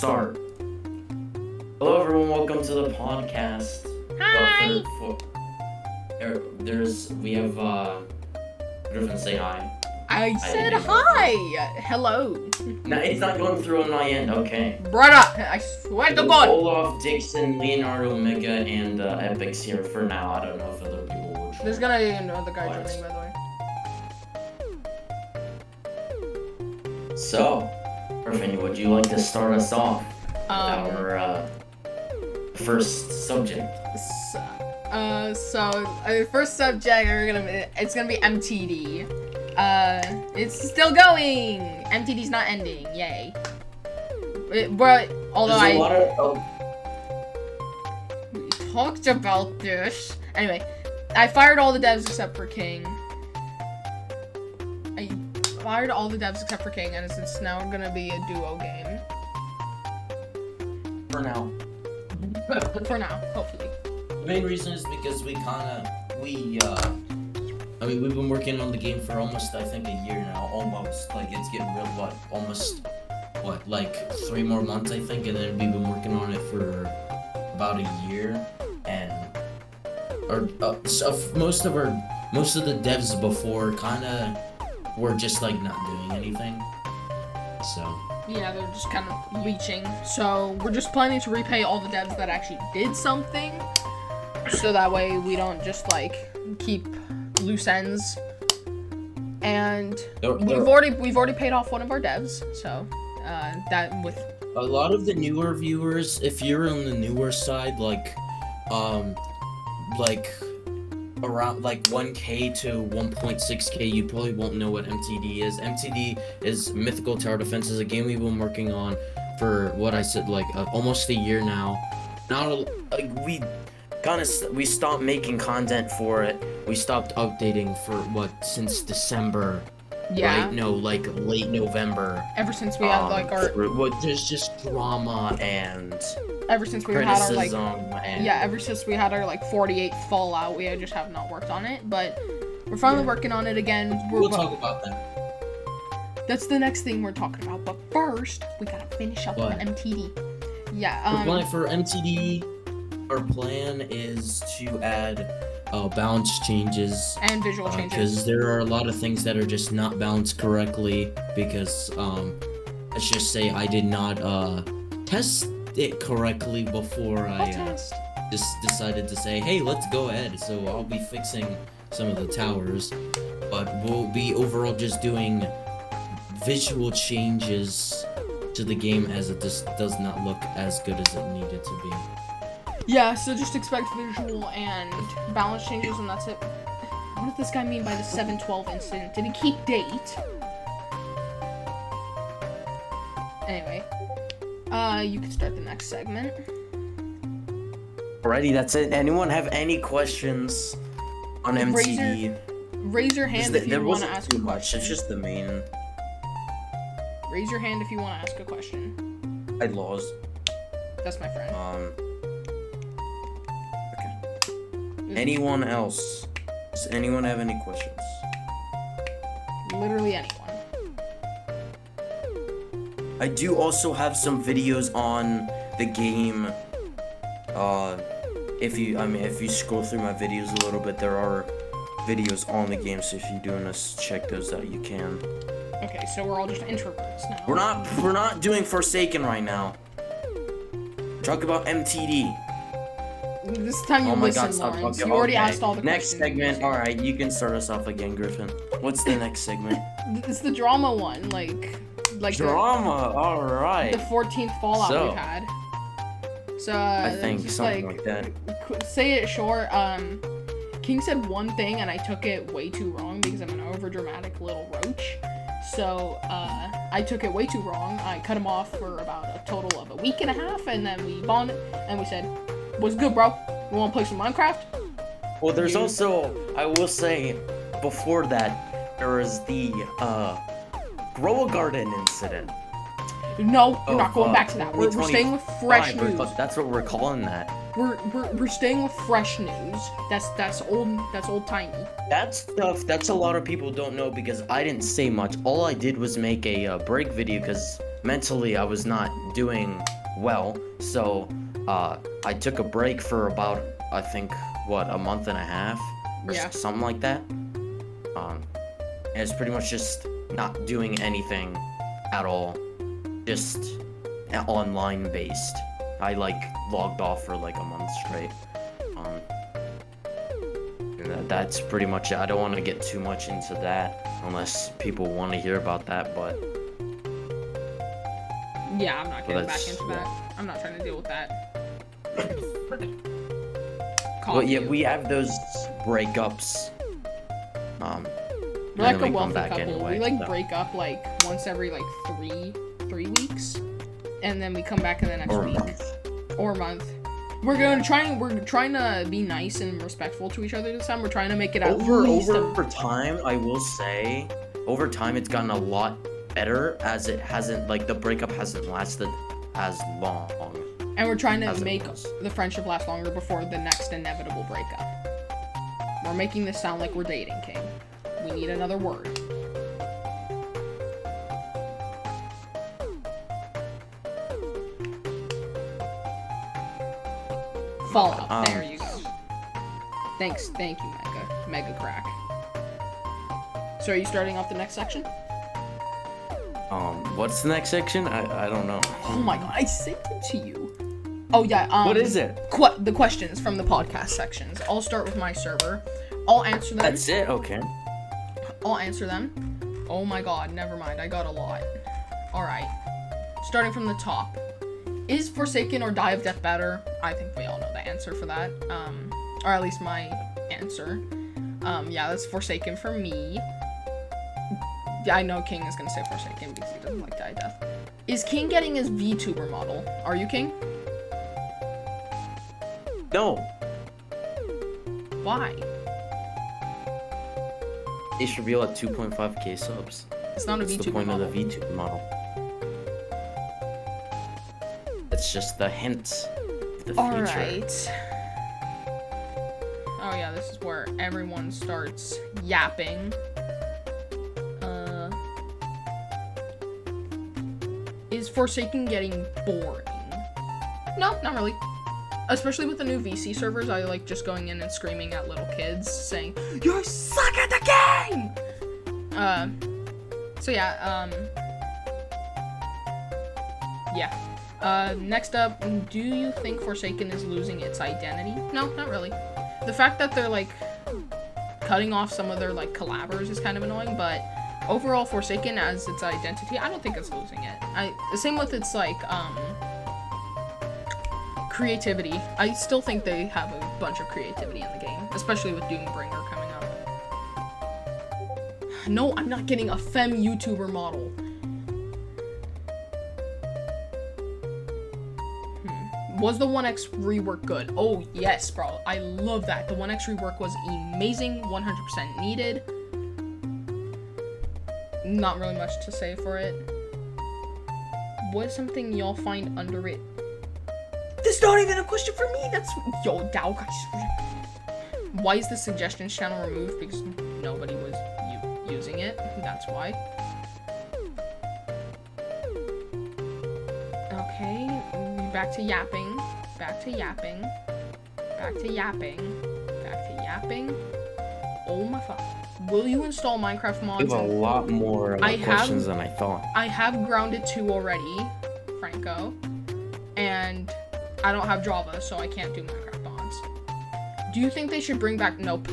start. Hello everyone, welcome to the podcast. Hi! We have Griffin, say hi. I said hi! Hello. No, it's not going through on my end, okay. Brother, I swear to God! Olaf, Dixon, Leonardo, Mega, and Epic's here for now. I don't know if other people will join. There's gonna be another guy joining, by the way. So, Griffin, would you like to start us off with our first subject? First subject it's gonna be MTD. It's still going. MTD's not ending. Yay. But although we talked about this. Anyway, I fired all the devs except for King. And it's now gonna be a duo game. For now. For now, hopefully. The main reason is because we've been working on the game for almost, I think, a year now. Almost. Like, it's getting real, like 3 more months, I think, and then we've been working on it for about a year, and most of the devs before kinda were just, like, not doing anything, so. Yeah, they're just kind of leeching. So, we're just planning to repay all the devs that actually did something, so that way we don't just, like, keep loose ends. And we've already paid off one of our devs, so that with a lot of the newer viewers, if you're on the newer side, like around like 1K to 1.6K, you probably won't know what MTD is. MTD is Mythical Tower Defense. Is a game we've been working on for what I said, like almost a year now. We stopped making content for it. We stopped updating for since December. Yeah. Right? No, like late November. Ever since we had like our there's just drama and ever since we had our like and... yeah, ever since we had our like 48 Fallout, we just have not worked on it, but we're finally working on it again. We'll talk about that. That's the next thing we're talking about, but first we gotta finish up on MTD. Yeah. For MTD, our plan is to add balance changes and visual changes, because there are a lot of things that are just not balanced correctly, because let's just say I did not test it correctly before I just decided to say, hey, let's go ahead. So I'll be fixing some of the towers, but we'll be overall just doing visual changes to the game, as it just does not look as good as it needed to be. Yeah, so just expect visual and balance changes, and that's it. What does this guy mean by the 7/12 incident? Did he keep date? Anyway, you can start the next segment. Alrighty, that's it. Anyone have any questions on MTD? Raise your hand if you want to ask a question. It's just the main. Raise your hand if you want to ask a question. I lost. That's my friend. Anyone else? Does anyone have any questions? Literally anyone. I do also have some videos on the game. If you scroll through my videos a little bit, there are videos on the game, so if you do want to check those out, you can. Okay, so we're all just introverts now. We're not doing Forsaken right now. Talk about MTD. This time you listen, Lawrence. You already asked all the questions. Next segment. All right, you can start us off again, Griffin. What's the next segment? It's the drama one, like drama. All right. The 14th Fallout we've had. So I think something like that. Say it short. King said one thing, and I took it way too wrong because I'm an overdramatic little roach. So I took it way too wrong. I cut him off for about a total of a week and a half, and then we bonded, and we said, "What's good, bro? You want to play some Minecraft?" Well, there's also, I will say, before that, there was the Grow a Garden incident. No, we're not going back to that. We're staying with fresh news. That's what we're calling that. We're staying with fresh news. That's old timey. That stuff, that's a lot of people don't know, because I didn't say much. All I did was make a break video, because mentally I was not doing well, so I took a break for about, I think, a month and a half, or Yeah. something like that. And it's pretty much just not doing anything at all, just online based. I logged off for like a month straight. And that's pretty much it. I don't want to get too much into that unless people want to hear about that, but Yeah, I'm not getting back that's- into that. I'm not trying to deal with that. But yeah, Coffee. we have those breakups. We're and like then a we come wealthy back couple. anyway, We so. break up like once every like three weeks, and then we come back in the next Or a week month. or a month. We're trying to be nice and respectful to each other this time. We're trying to make it at least Over time, I will say, over time it's gotten a lot better, as it hasn't, like, the breakup hasn't lasted as long. and we're trying to as it make was. the friendship last longer before the next inevitable breakup. We're making this sound like we're dating, King. We need another word. Fallout. There you go. Thank you, Mega Crack. So are you starting off the next section? What's the next section? I don't know. Oh my god, I sent it to you. Oh yeah, What is it? The questions from the podcast sections. I'll start with my server. I'll answer them. That's it? Okay. I'll answer them. Oh my god, never mind. I got a lot. Alright. Starting from the top. Is Forsaken or Die of Death better? I think we all know the answer for that. Or at least my answer. Yeah, that's Forsaken for me. Yeah, I know King is gonna say Forsaken because he doesn't like Die of Death. Is King getting his VTuber model? Are you, King? No. Why? They should reveal at 2.5k subs. It's not a What's the VTuber point model. of the VTuber model? It's just the hint of the future. Alright. Oh yeah, this is where everyone starts yapping. Is Forsaken getting boring? No, not really. Especially with the new VC servers, I like just going in and screaming at little kids, saying, "You suck at the game!" So yeah, next up, do you think Forsaken is losing its identity? No, not really. The fact that they're, like, cutting off some of their, like, collabors is kind of annoying, but overall, Forsaken as its identity, I don't think it's losing it. The same with its, like, creativity. I still think they have a bunch of creativity in the game, especially with Doombringer coming up. No, I'm not getting a femme YouTuber model. Was the 1x rework good? Oh, yes, bro. I love that. The 1x rework was amazing, 100% needed. Not really much to say for it. What's something y'all find under it? That's not even a question for me. That's... Yo, Dow, guys. Why is the suggestions channel removed? Because nobody was using it. That's why. Okay, back to yapping. Back to yapping. Back to yapping. Back to yapping. Oh my fuck. Will you install Minecraft mods? You have a lot more questions than I thought. I have Grounded 2 already, Franco. And I don't have Java, so I can't do Minecraft mods. Do you think they should bring back... Nope.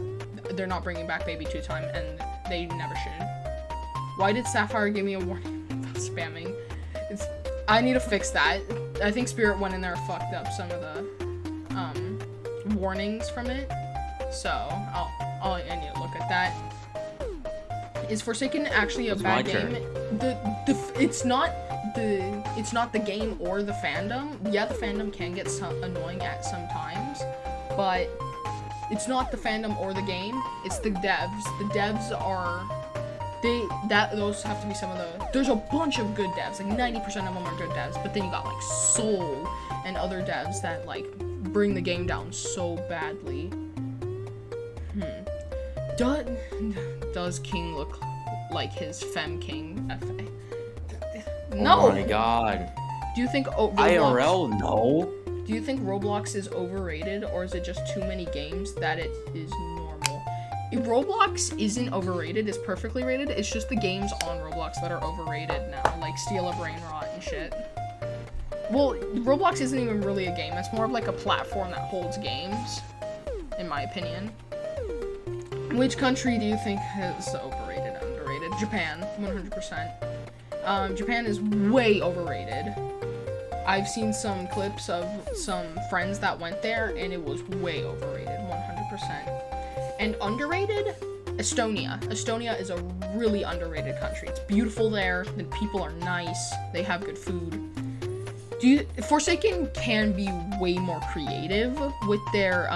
They're not bringing back Baby 2 Time, and they never should. Why did Sapphire give me a warning about spamming? I need to fix that. I think Spirit went in there and fucked up some of the warnings from it. So I need to look at that. Is Forsaken actually a bad game? It's not the game or the fandom. Yeah, the fandom can get annoying at some times, but it's not the fandom or the game. It's the devs. The devs are those have to be some of the. There's a bunch of good devs. Like 90% of them are good devs, but then you got like Soul and other devs that like bring the game down so badly. Does King look like his Fem King? No. Oh my god. Do you think Roblox? IRL, no. Do you think Roblox is overrated, or is it just too many games that it is normal? If Roblox isn't overrated, it's perfectly rated. It's just the games on Roblox that are overrated now, like Steal a Brain Rot and shit. Well, Roblox isn't even really a game. It's more of like a platform that holds games, in my opinion. Which country do you think is overrated, underrated? Japan, 100%. Japan is way overrated. I've seen some clips of some friends that went there, and it was way overrated, 100%. And underrated? Estonia. Estonia is a really underrated country. It's beautiful there, the people are nice, they have good food. Forsaken can be way more creative with their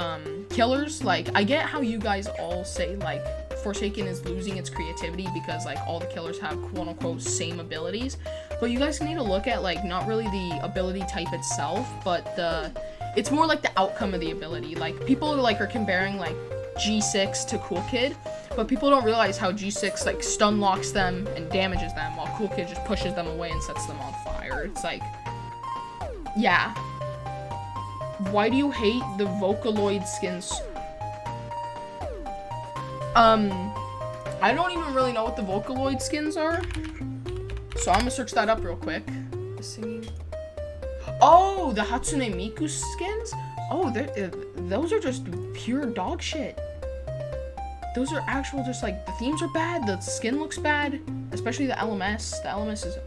killers. Like, I get how you guys all say like Forsaken is losing its creativity because like all the killers have quote unquote same abilities, but you guys need to look at like not really the ability type itself, but it's more like the outcome of the ability. Like people like are comparing like G6 to Cool Kid, but people don't realize how G6 like stun locks them and damages them while Cool Kid just pushes them away and sets them on fire. It's like, yeah. Why do you hate the Vocaloid skins? I don't even really know what the Vocaloid skins are. So I'm gonna search that up real quick. Singing. Oh, the Hatsune Miku skins? Oh, those are just pure dog shit. Those are actual, just like, the themes are bad, the skin looks bad, especially the LMS. The LMS is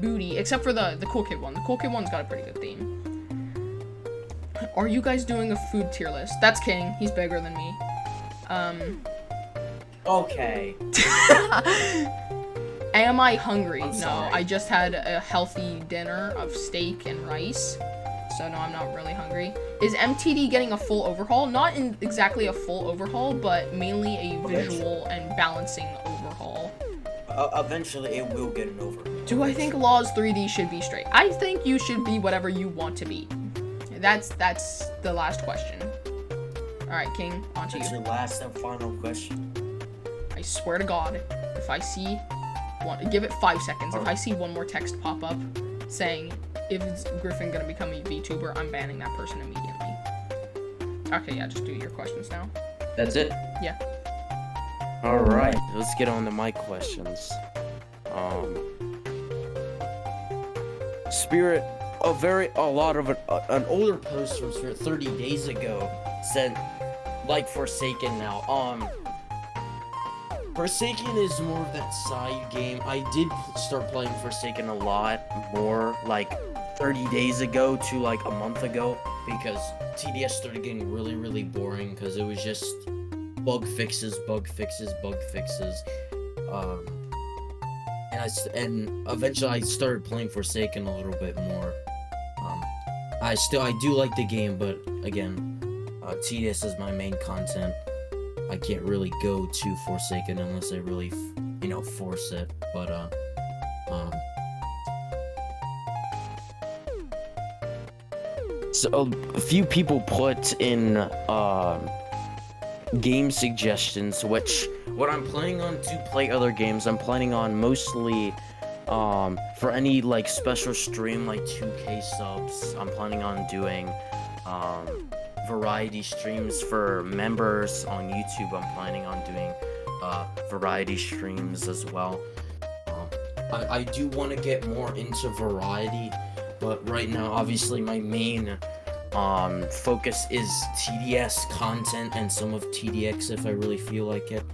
booty, except for the Cool Kid one. The Cool Kid one's got a pretty good theme. Are you guys doing a food tier list? That's King, he's bigger than me. Okay. Am I hungry? I'm no, sorry. I just had a healthy dinner of steak and rice. So no, I'm not really hungry. Is MTD getting a full overhaul? Not in exactly a full overhaul, but mainly a visual and balancing overhaul. Eventually, it will get an overhaul. Do I think Laws 3D should be straight? I think you should be whatever you want to be. That's the last question. All right, King, on to That's you. your last and final question. I swear to God, if I see one, give it 5 seconds. If I see one more text pop up saying, "Is Griffin gonna become a VTuber?" I'm banning that person immediately. Okay, yeah, just do your questions now. That's it? Yeah. Alright, let's get on to my questions. Spirit, an older post from Spirit 30 days ago said, like Forsaken now. Forsaken is more of that side game. I did start playing Forsaken a lot more, like 30 days ago to like a month ago, because TDS started getting really, really boring because it was just bug fixes. And eventually I started playing Forsaken a little bit more. I do like the game, but again, TDS is my main content. I can't really go to Forsaken unless I really, force it. But so a few people put in game suggestions, which what I'm planning on to play other games. I'm planning on mostly for any like special stream like 2K subs. I'm planning on doing variety streams for members on YouTube. I'm planning on doing variety streams as well. I do want to get more into variety, but right now obviously my main focus is TDS content and some of TDX if I really feel like it.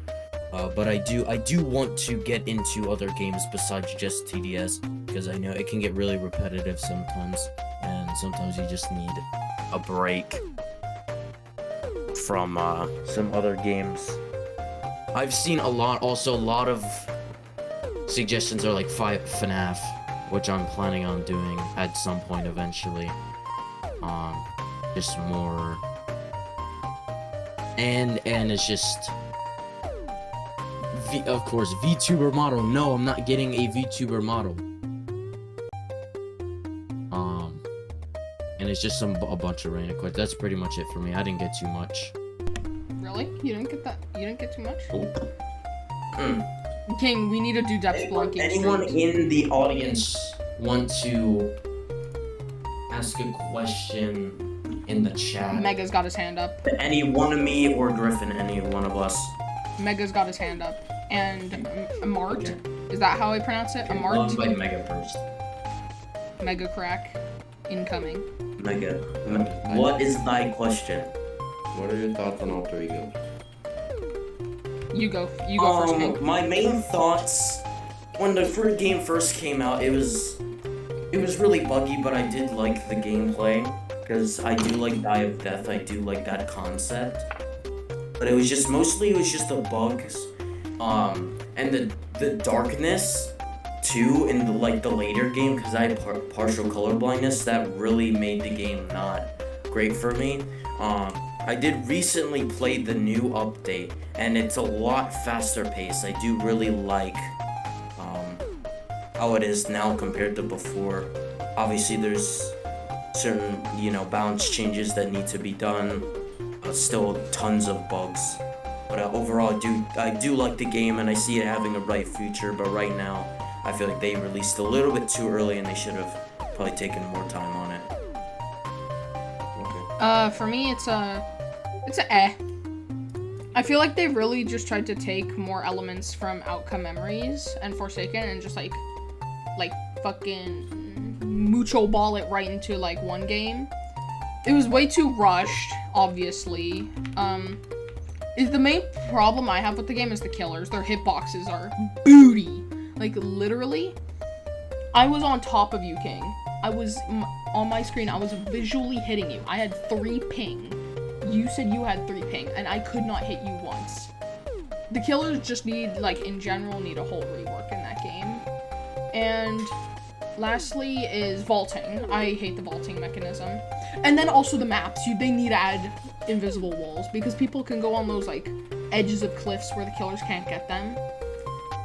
But I do want to get into other games besides just TDS, because I know it can get really repetitive sometimes, and sometimes you just need a break from some other games. I've seen a lot of suggestions are like FNAF, which I'm planning on doing at some point eventually. Just more, and it's just of course VTuber model. No, I'm not getting a VTuber model. And it's just a bunch of random questions. That's pretty much it for me. I didn't get too much. Really? You didn't get that? You didn't get too much? King, we need to do depth blocking. Anyone in the audience? Want to ask a question in the chat? Mega's got his hand up. Any one of me or Griffin? Any one of us? Mega's got his hand up. And Mart, is that how I pronounce it? Mart? By Mega first. Mega crack. Incoming. Mega. What is thy question? What are your thoughts on Alter Ego? You go first, King. My main thoughts when the first game first came out, it was really buggy, but I did like the gameplay because I do like Die of Death. I do like that concept, but it was just the bugs, and the darkness too in the later game because I had partial color blindness that really made the game not great for me. I did recently play the new update, and it's a lot faster paced. I do really like how it is now compared to before. Obviously, there's certain, balance changes that need to be done. Still tons of bugs. But overall, I do like the game, and I see it having a bright future. But right now, I feel like they released a little bit too early, and they should have probably taken more time on it. For me, it's a eh. I feel like they really just tried to take more elements from Outcome Memories and Forsaken and just like fucking mucho ball it right into one game. It was way too rushed, obviously. Is the main problem I have with the game is the killers. Their hitboxes are booty. Literally, I was on top of you, King. I was on my screen. I was visually hitting you. I had 3 ping. You said you had 3 ping, and I could not hit you once. The killers just in general, need a whole rework in that game. And lastly is vaulting. I hate the vaulting mechanism. And then also the maps. They need to add invisible walls because people can go on those edges of cliffs where the killers can't get them.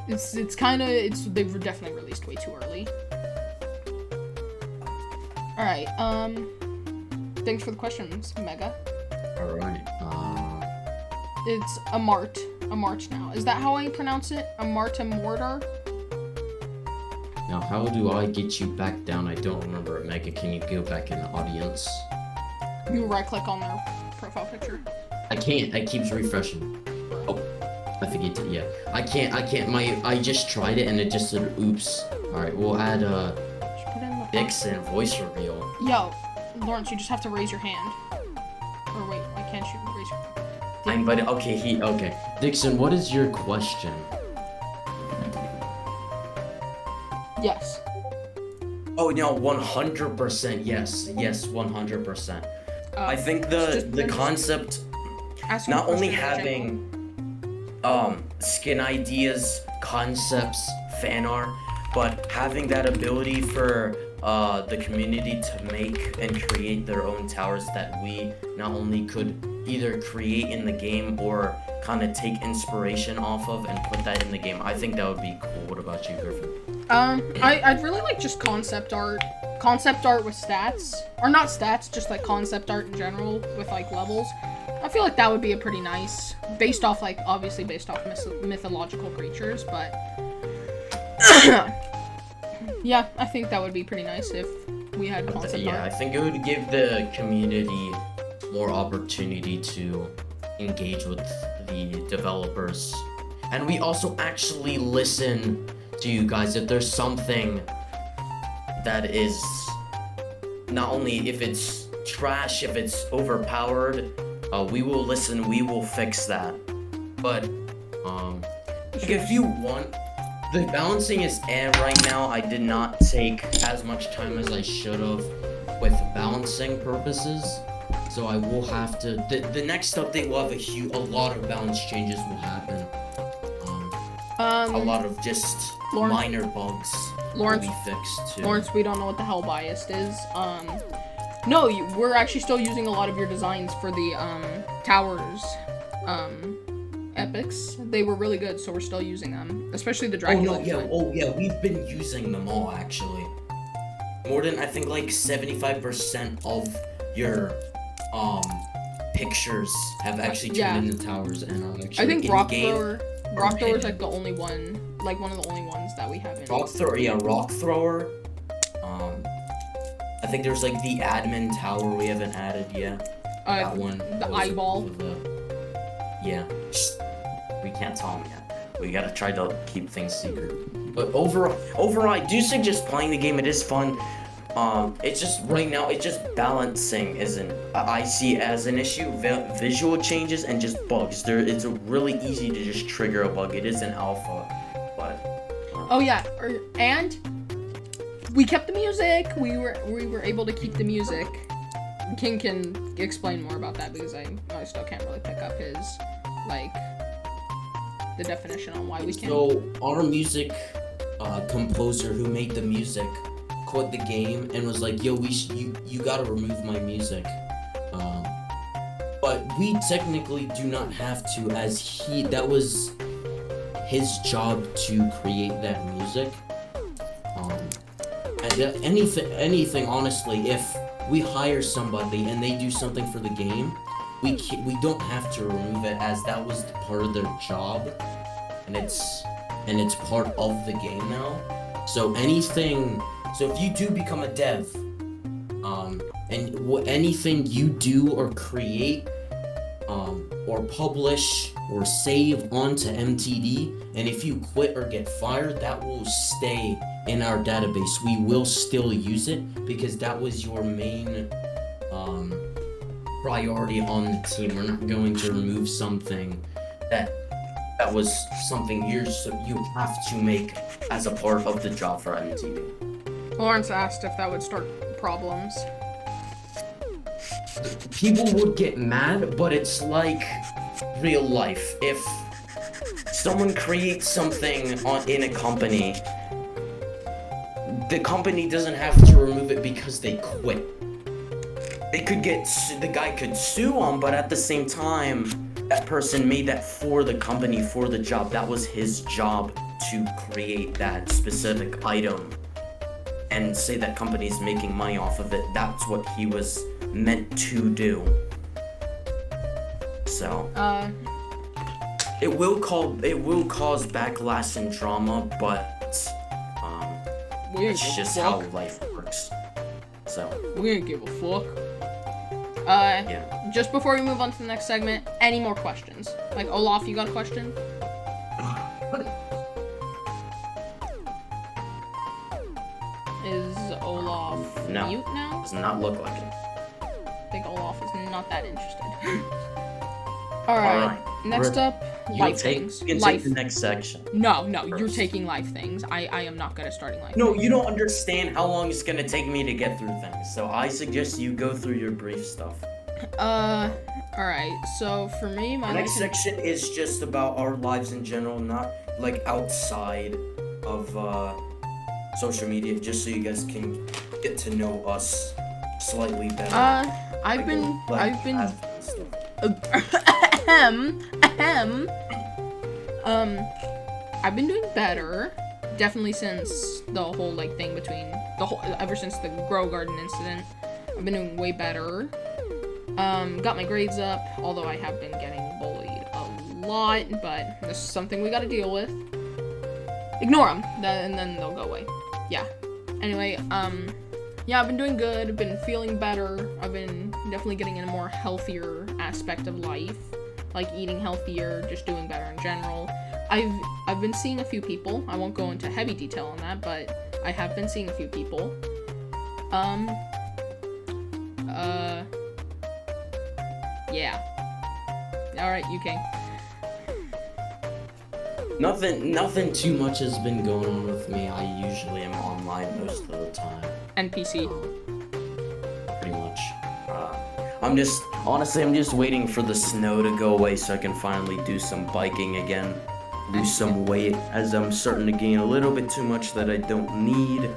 They've definitely released way too early. Alright, thanks for the questions, Mega. Alright, It's a Mart now. Is that how I pronounce it? A Mortar? now how do I get you back down? I don't remember. Mega, can you go back in the audience? You right click on their profile picture. I can't, it keeps refreshing. Oh, I think it did, yeah. I can't, I just tried it and it just said oops. Alright, we'll add Just put in the Dixon voice reveal. Yo, Lawrence, you just have to raise your hand. Or wait, why can't you raise your hand? Okay. Dixon, what is your question? Yes. Oh no, 100% yes, 100%. I think the concept, Ask not your only question in general. having skin ideas, concepts, fan art, but having that ability for the community to make and create their own towers that we not only could either create in the game or kind of take inspiration off of and put that in the game. I think that would be cool. What about you, Griffin? I'd really like just concept art with stats, or not stats, just concept art in general with levels. I feel like that would be a pretty nice, obviously based off mythological creatures, but yeah, I think that would be pretty nice if we had concept art. Yeah, I think it would give the community more opportunity to engage with the developers, and we also actually listen to you guys if there's something that is not only if it's trash, if it's overpowered, we will listen, we will fix that. But if you want, the balancing is right now. I did not take as much time as I should have with balancing purposes, so I will have to. The next update will have a lot of balance changes will happen. A lot of just minor bugs will be fixed too. Lawrence, we don't know what the hell biased is. No, we're actually still using a lot of your designs for the towers epics. They were really good, so we're still using them, especially the Dracula. Yeah, we've been using them all actually. More than I think 75% of your pictures have actually turned into towers and are actually I think in Rock game. Thrower is the only one like one of the only ones that we haven't. Rock thrower. I think there's like the admin tower we haven't added yet. That one. The eyeball. Yeah. We can't tell them yet. We gotta try to keep things secret. But overall, I do suggest playing the game. It is fun. It's just right now, it's just balancing isn't. I see as an issue. Visual changes and just bugs. It's really easy to just trigger a bug. It is an alpha, but. Oh yeah, and we kept the music. We were able to keep the music. King can explain more about that because I still can't really pick up his like the definition on why we can. So our music composer who made the music quit the game and was like, "Yo, you gotta remove my music." But we technically do not have to, as that was his job to create that music. And anything, honestly, if we hire somebody and they do something for the game, we don't have to remove it, as that was part of their job, and it's part of the game now. So if you do become a dev, and anything you do or create, or publish or save onto MTD, and if you quit or get fired, that will stay in our database. We will still use it because that was your main priority on the team. We're not going to remove something that was something you have to make as a part of the job for MTD. Lawrence asked if that would start problems. People would get mad, but it's like real life. If someone creates something in a company, the company doesn't have to remove it because they quit. They could the guy could sue them, but at the same time, that person made that for the company, for the job. That was his job to create that specific item and say that company's making money off of it. That's what he was meant to do. So it will cause backlash and drama, but it's just how life works. So we didn't give a fuck. Yeah. Just before we move on to the next segment, any more questions? Like Olaf, you got a question? Is Olaf mute now? Does not look like it. I think Olaf is not that interested. Alright. Next up, life things. You can take the next section. No, you're taking life things. I am not good at starting life No, things. you don't understand how long it's gonna take me to get through things. So I suggest you go through your brief stuff. Alright. So for me, my next section is just about our lives in general, not like outside of social media, just so you guys can get to know us slightly better. I've been doing better, definitely since the whole thing between ever since the Grow Garden incident. I've been doing way better. Got my grades up, although I have been getting bullied a lot, but this is something we gotta deal with. Ignore them, and then they'll go away. Yeah. Anyway, yeah, I've been doing good. I've been feeling better. I've been definitely getting in a more healthier aspect of life, like eating healthier, just doing better in general. I've been seeing a few people. I won't go into heavy detail on that, but I have been seeing a few people. Yeah. All right, you King. Nothing too much has been going on with me. I usually am online most of the time. NPC. Pretty much. I'm just waiting for the snow to go away so I can finally do some biking again. Lose some weight, as I'm starting to gain a little bit too much that I don't need.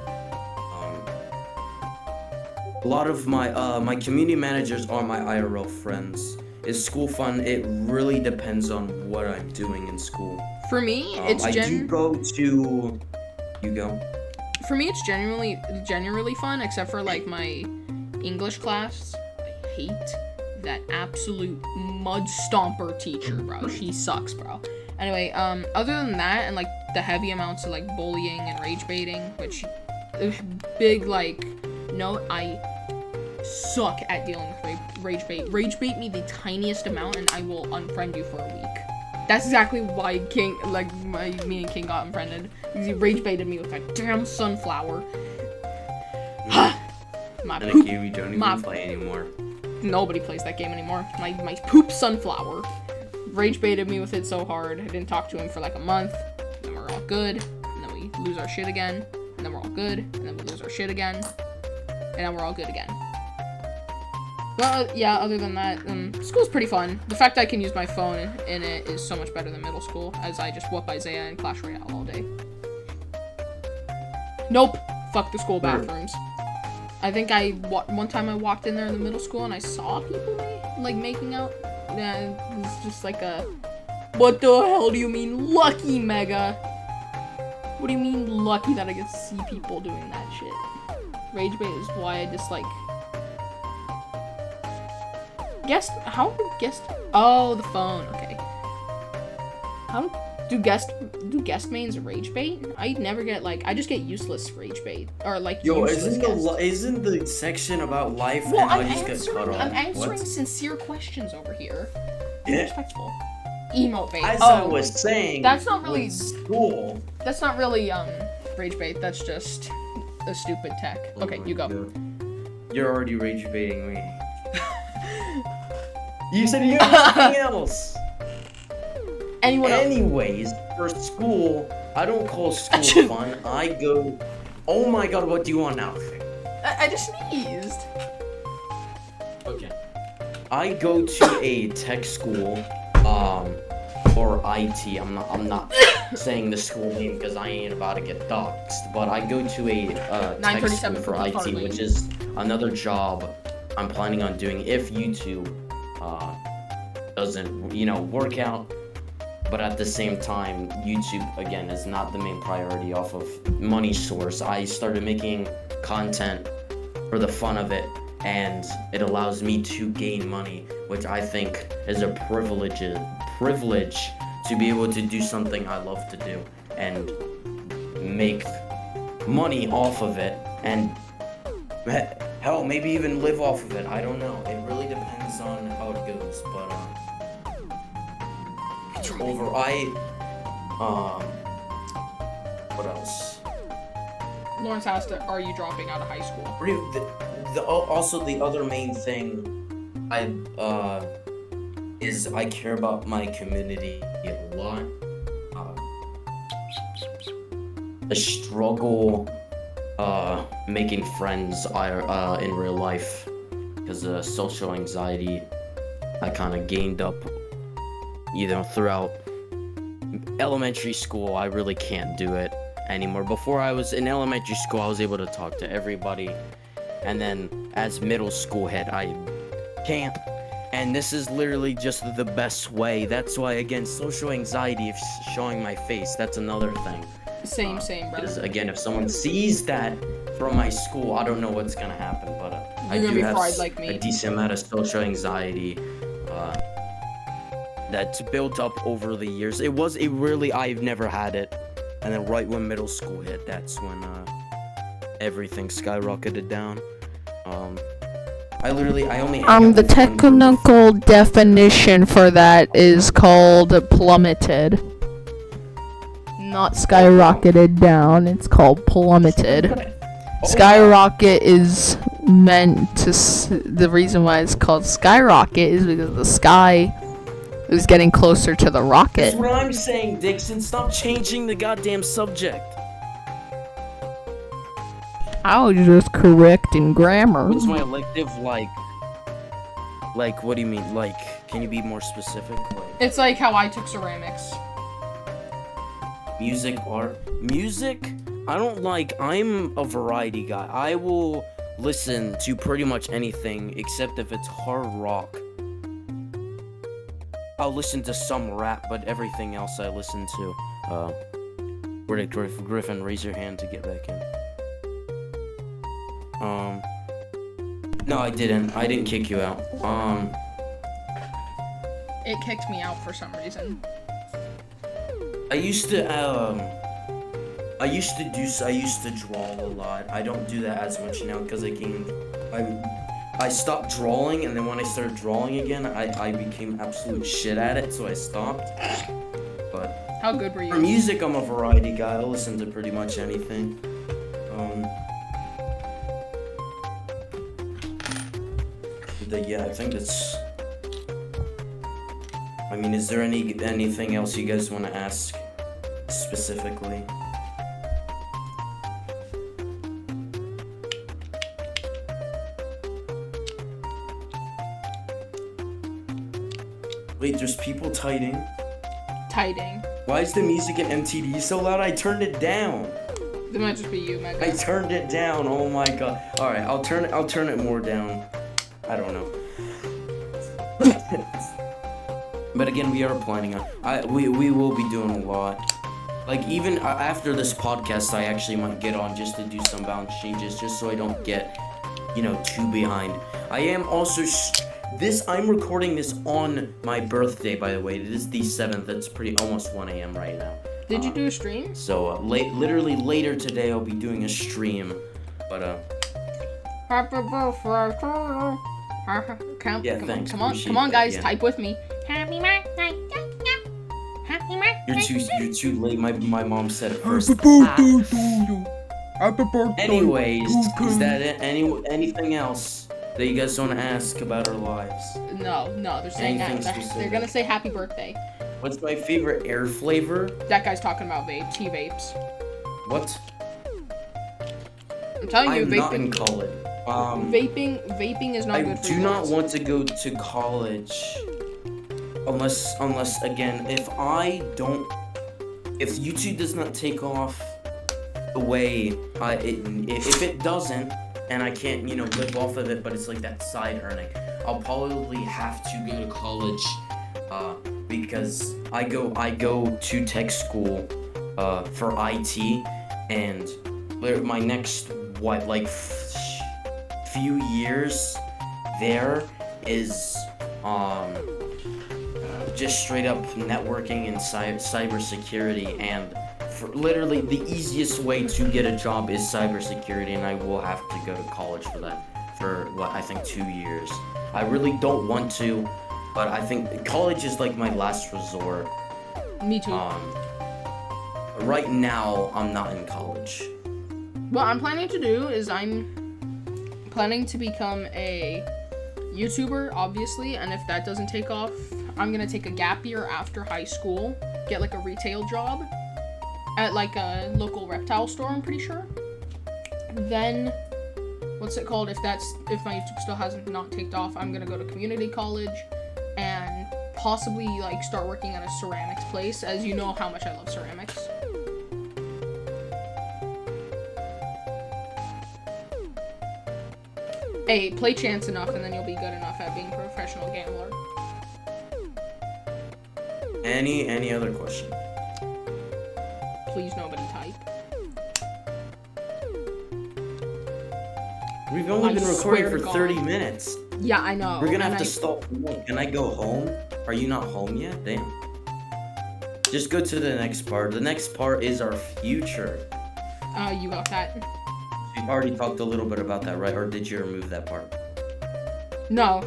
A lot of my community managers are my IRL friends. Is school fun? It really depends on what I'm doing in school. For me, it's I do go to. You go. For me, it's genuinely fun, except for my English class. I hate that absolute mud stomper teacher, bro. She sucks, bro. Anyway, other than that, and the heavy amounts of like bullying and rage baiting, which big like note, I suck at dealing with rage bait. Rage bait me the tiniest amount and I will unfriend you for a week. That's exactly why me and King got unfriended, because he rage baited me with that damn sunflower. My And a poop, game we don't even play anymore. nobody plays that game anymore. My poop sunflower. Rage baited me with it so hard. I didn't talk to him for like a month. Then we're all good. And then we lose our shit again. And then we're all good. And then we lose our shit again. And then we're all good again. But yeah, other than that, school's pretty fun. The fact I can use my phone in it is so much better than middle school, as I just whoop Isaiah and Clash Royale all day. Nope. Fuck the school bathrooms. I think one time I walked in there in the middle school and I saw people making out. Yeah, it was just like a, what the hell do you mean lucky, Mega? What do you mean lucky that I get to see people doing that shit? Rage bait is why I dislike. Oh, the phone, okay. Do guest mains rage bait? I never get I just get useless rage bait. Or useless guests. Isn't the section about life Well, and I just get cut off? I'm answering What? sincere questions over here. Yeah. Respectful. Emote bait. As I was saying, that's not really with school. That's not really rage bait. That's just a stupid tech. Okay, you go. You're already rage baiting me. You said you have nothing else. Anyone else? Anyways, for school, I don't call school fun. I go. Oh my god, what do you want now? I just sneezed. Okay. I go to a tech school, or IT. I'm not saying the school name because I ain't about to get doxxed. But I go to a tech school for IT, which is another job I'm planning on doing if YouTube doesn't, work out. But at the same time, YouTube, again, is not the main priority off of money source. I started making content for the fun of it, and it allows me to gain money, which I think is a privilege to be able to do something I love to do and make money off of it, and hell, maybe even live off of it. I don't know. It really depends on how it goes, but what else? Lawrence asked, "Are you dropping out of high school?" Also, the other main thing is I care about my community a lot. The struggle making friends in real life, because social anxiety I kind of gained up throughout elementary school. I really can't do it anymore. Before I was in elementary school, I was able to talk to everybody, and then as middle school hit, I can't. And this is literally just the best way. That's why, again, social anxiety is showing my face. That's another thing. Same, bro. Because again, if someone sees that from my school, I don't know what's gonna happen. But I do have a decent amount of social anxiety that's built up over the years. I've never had it. And then right when middle school hit, that's when everything skyrocketed down. I only the technical definition for that is called plummeted. Not skyrocketed down, it's called plummeted. Skyrocket is meant to the reason why it's called skyrocket is because the sky is getting closer to the rocket. That's what I'm saying, Dixon. Stop changing the goddamn subject. I was just correcting grammar. What's my elective like? Like, what do you mean? Like, can you be more specific? It's like how I took ceramics. Music, art. Music? I'm a variety guy. I will listen to pretty much anything except if it's hard rock. I'll listen to some rap, but everything else I listen to. Where did Griffin raise your hand to get back in? No, I didn't. I didn't kick you out. It kicked me out for some reason. I used to, I used to draw a lot. I don't do that as much now because I stopped drawing, and then when I started drawing again, I became absolute shit at it, so I stopped. But How good were for you? music, I'm a variety guy. I'll listen to pretty much anything. Yeah, I think that's. I mean, is there anything else you guys want to ask specifically? Wait, there's people typing. Why is the music in MTD so loud? I turned it down. That might just be you, Mega. I turned it down. Oh my god. All right, I'll turn it more down. I don't know. But again, we are planning on. We will be doing a lot. Like even after this podcast, I actually might get on just to do some balance changes, just so I don't get, too behind. I am also. I'm recording this on my birthday, by the way. It is the 7th. It's almost 1 a.m. right now. Did you do a stream? So literally later today, I'll be doing a stream. But Happy birthday. Yeah, thanks. Come on, Appreciate that, guys, yeah. type with me. Happy birthday. Happy birthday. You're too late. My mom said it first. Anyways, is that it? Anything else that you guys want to ask about our lives? No, they're saying Anything that. They're specific? gonna say happy birthday. What's my favorite air flavor? That guy's talking about T-vapes. What? I'm telling you, I'm not in vaping. college. Vaping is not I good for do you. not want to go to college unless again, if YouTube does not take off the way if it doesn't, and I can't, live off of it, but it's like that side earning, I'll probably have to go to college, because I go to tech school, for IT, and my next few years there is just straight up networking and cybersecurity, and for literally the easiest way to get a job is cybersecurity, and I will have to go to college for that for I think 2 years. I really don't want to, but I think college is like my last resort. Me too. Right now I'm not in college. What I'm planning to do is I'm planning to become a YouTuber, obviously, and if that doesn't take off, I'm gonna take a gap year after high school, get like a retail job at like a local reptile store, I'm pretty sure. Then, what's it called? If my YouTube still hasn't not taken off, I'm gonna go to community college and possibly like start working at a ceramics place, as you know how much I love ceramics. Hey, play chance enough and then you'll be good enough at being a professional gambler. Any other question? Please nobody type. We've only I been recording swear for to God. 30 minutes. Yeah, I know. We're gonna have and to stop. Can I go home? Are you not home yet? Damn. Just go to the next part. The next part is our future. You got that. We've already talked a little bit about that, right? Or did you remove that part? No,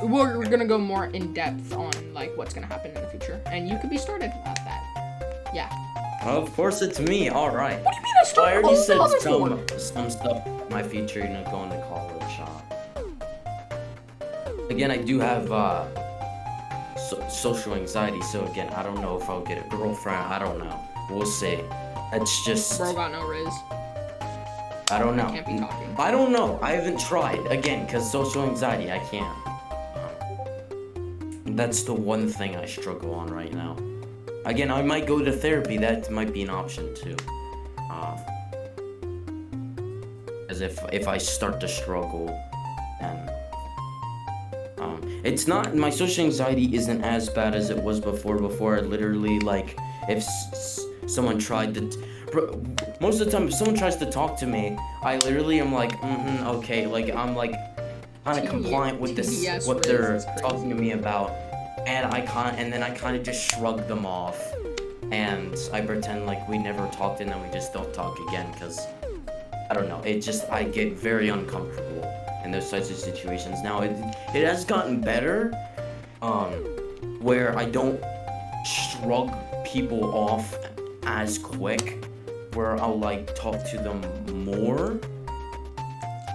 we're gonna go more in depth on like what's gonna happen in the future, and you could be started at that. Yeah. Of course, it's me. All right. What do you mean I Well, I started? already What was the said other some stuff. My future, going to college. Again, I do have social anxiety, so again, I don't know if I'll get a girlfriend. I don't know. We'll see. It's just. Bro got no riz. I don't know. Can't be talking. I don't know. I haven't tried. Again, because social anxiety, I can't. That's the one thing I struggle on right now. Again, I might go to therapy. That might be an option too. As if I start to struggle, and it's not, my social anxiety isn't as bad as it was before. Before I literally, like, if someone tried to. Most of the time, if someone tries to talk to me, I literally am like, okay, like I'm like kind of compliant with this, what they're talking to me about, and then I kind of just shrug them off, and I pretend like we never talked and then we just don't talk again because I don't know. I get very uncomfortable in those types of situations. Now it has gotten better, where I don't shrug people off as quick, where I'll like talk to them more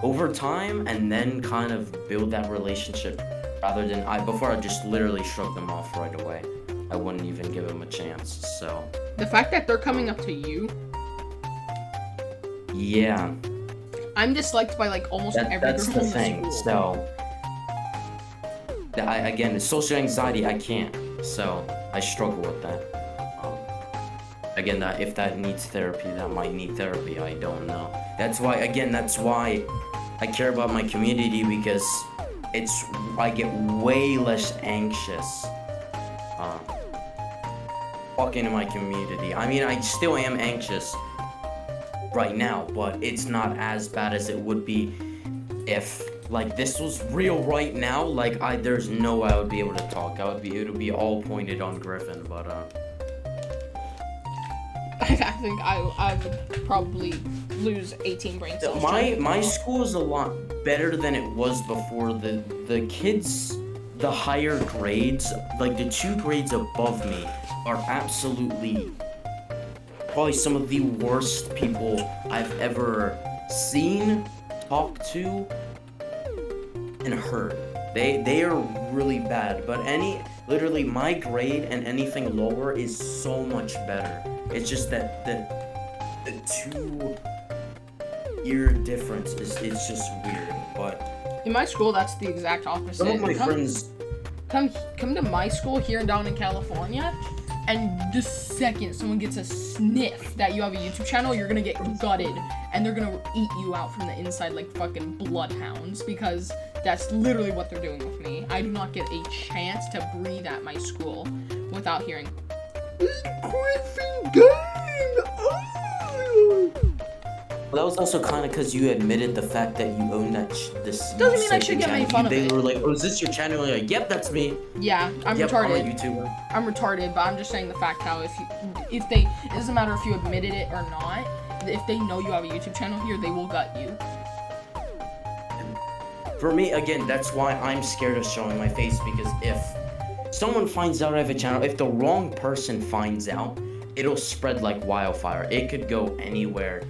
over time and then kind of build that relationship rather than before I just literally shrug them off right away. I wouldn't even give them a chance. So The fact that they're coming up to you, yeah, I'm disliked by like almost every that's girl the in thing. the school. So again, social anxiety, I can't. So I struggle with that. Again, if that needs therapy, that might need therapy. I don't know. That's why I care about my community, because I get way less anxious walking in my community. I mean, I still am anxious right now, but it's not as bad as it would be if like this was real right now. Like there's no way I would be able to talk. It would be all pointed on Griffin, but I think I would probably lose 18 brain cells. my school is a lot better than it was before. The kids, the higher grades, like the 2 grades above me, are absolutely probably some of the worst people I've ever seen, talked to, and heard. They are really bad, but literally my grade and anything lower is so much better. It's just that the 2-year difference is just weird. But in my school, that's the exact opposite. some of my friends, come to my school here down in California, and the second someone gets a sniff that you have a YouTube channel, you're gonna get gutted, and they're gonna eat you out from the inside like fucking bloodhounds, because that's literally what they're doing with me. I do not get a chance to breathe at my school without hearing Griffin Gang! that was also kind of because you admitted the fact that you own this. Doesn't mean I should get made fun of They it. were like, "Oh, is this your channel?" You're like, "Yep, that's me." Yeah, I'm Yep, retarded. I'm a YouTuber. I'm retarded, but I'm just saying the fact how if they, it doesn't matter if you admitted it or not, if they know you have a YouTube channel here, they will gut you. For me, again, that's why I'm scared of showing my face, because if someone finds out I have a channel, if the wrong person finds out, it'll spread like wildfire. It could go anywhere.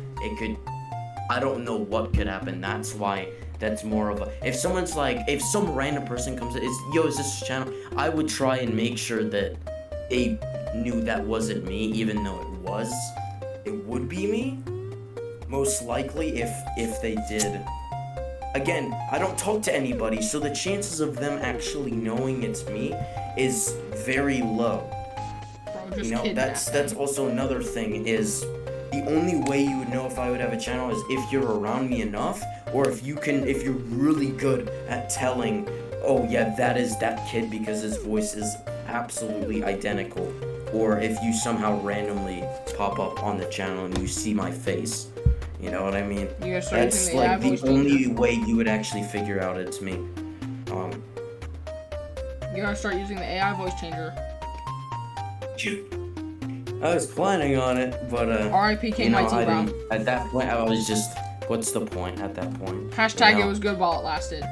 I don't know what could happen. That's why that's more of a, if someone's like, if some random person comes in, is this your channel? I would try and make sure that they knew that wasn't me, even though it would be me, most likely, if they did. Again, I don't talk to anybody, so the chances of them actually knowing it's me is very low. Bro, just You know, kidnap that's me. also another thing, is the only way you would know if I would have a channel is if you're around me enough, or if you're really good at telling, oh yeah, that is that kid because his voice is absolutely identical, or if you somehow randomly pop up on the channel and you see my face. You know what I mean? You guys start That's using the AI like the voice only changer. way you would actually figure out it's me. You gotta start using the AI voice changer. I was planning on it, but R.I.P. you know, KINGYT, bro. at that point, I was just, what's the point at that point? Hashtag You know? it was good while it lasted.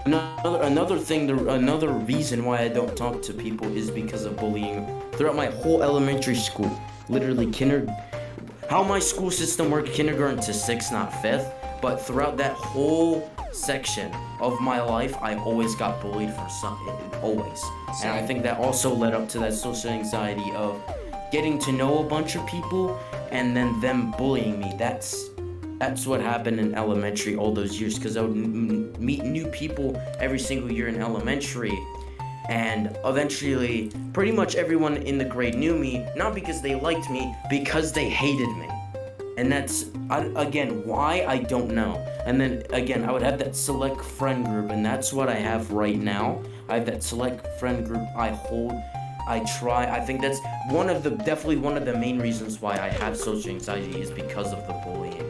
Another reason why I don't talk to people is because of bullying throughout my whole elementary school. Literally how my school system worked, kindergarten to 6th, not 5th, but throughout that whole section of my life, I always got bullied for something, always. And I think that also led up to that social anxiety of getting to know a bunch of people and then them bullying me. That's what happened in elementary all those years, because I would meet new people every single year in elementary, and eventually pretty much everyone in the grade knew me, not because they liked me, because they hated me. And that's, again, why, I don't know. And then, again, I would have that select friend group, and that's what I have right now. I have that select friend group I hold. I think that's definitely one of the main reasons why I have social anxiety, is because of the bullying.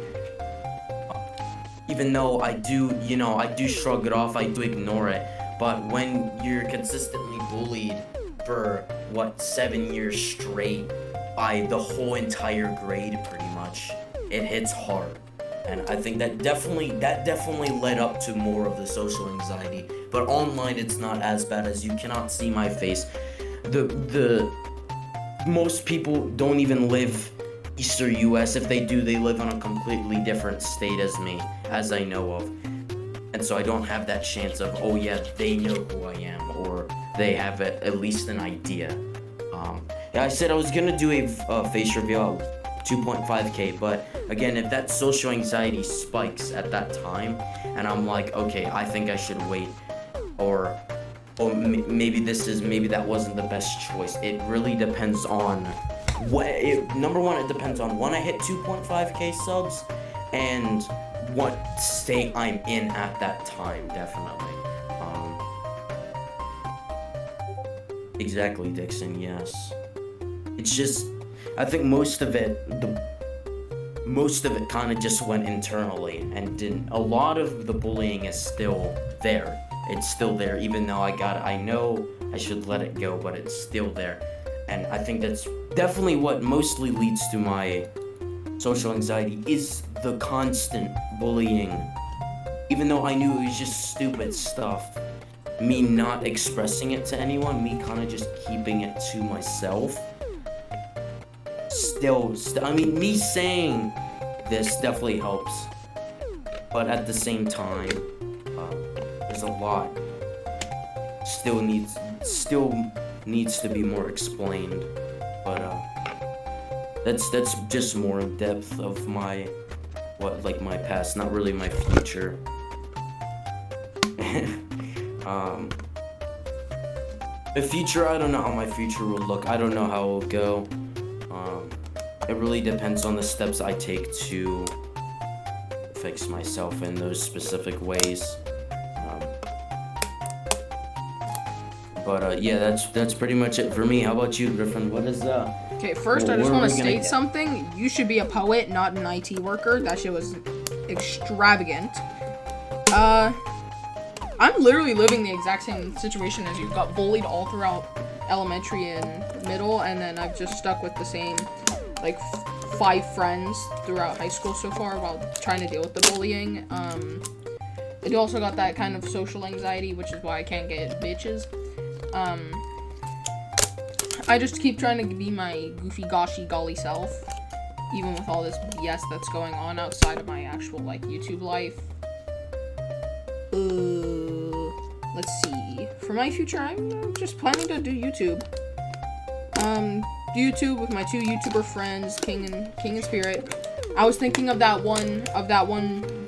Even though I do shrug it off, I do ignore it. But when you're consistently bullied for, 7 years straight by the whole entire grade, pretty much. It hits hard. And I think that definitely led up to more of the social anxiety. But online, it's not as bad, as you cannot see my face. Most people don't even live Eastern US. If they do, they live in a completely different state as me, as I know of. And so I don't have that chance of, oh yeah, they know who I am, or they have at least an idea. Yeah, I said I was gonna do a face reveal at 2.5K, but again, if that social anxiety spikes at that time, and I'm like, okay, I think I should wait, or maybe that wasn't the best choice. It really depends on number one, it depends on when I hit 2.5K subs and what state I'm in at that time, definitely. Exactly, Dixon, yes. It's just, I think most of it kind of just went internally and didn't. A lot of the bullying is still there. It's still there, even though I know I should let it go, but it's still there. And I think that's definitely what mostly leads to my social anxiety, is the constant bullying. Even though I knew it was just stupid stuff, me not expressing it to anyone, me kind of just keeping it to myself. I mean, me saying this definitely helps, but at the same time, there's a lot still needs to be more explained. But that's just more in depth of my past, not really my future. The future, I don't know how my future will look. I don't know how it will go. It really depends on the steps I take to fix myself in those specific ways. But yeah, that's pretty much it for me. How about you, Griffin? What is Okay, first I just want to state something. You should be a poet, not an IT worker. That shit was extravagant. I'm literally living the exact same situation as you. Got bullied all throughout elementary and middle, and then I've just stuck with the same, 5 friends throughout high school so far while trying to deal with the bullying. I also got that kind of social anxiety, which is why I can't get bitches. I just keep trying to be my goofy, goshy, golly self, even with all this BS that's going on outside of my actual, YouTube life. Let's see. For my future, I'm just planning to do YouTube. YouTube with my 2 YouTuber friends, King and Spirit. I was thinking of that one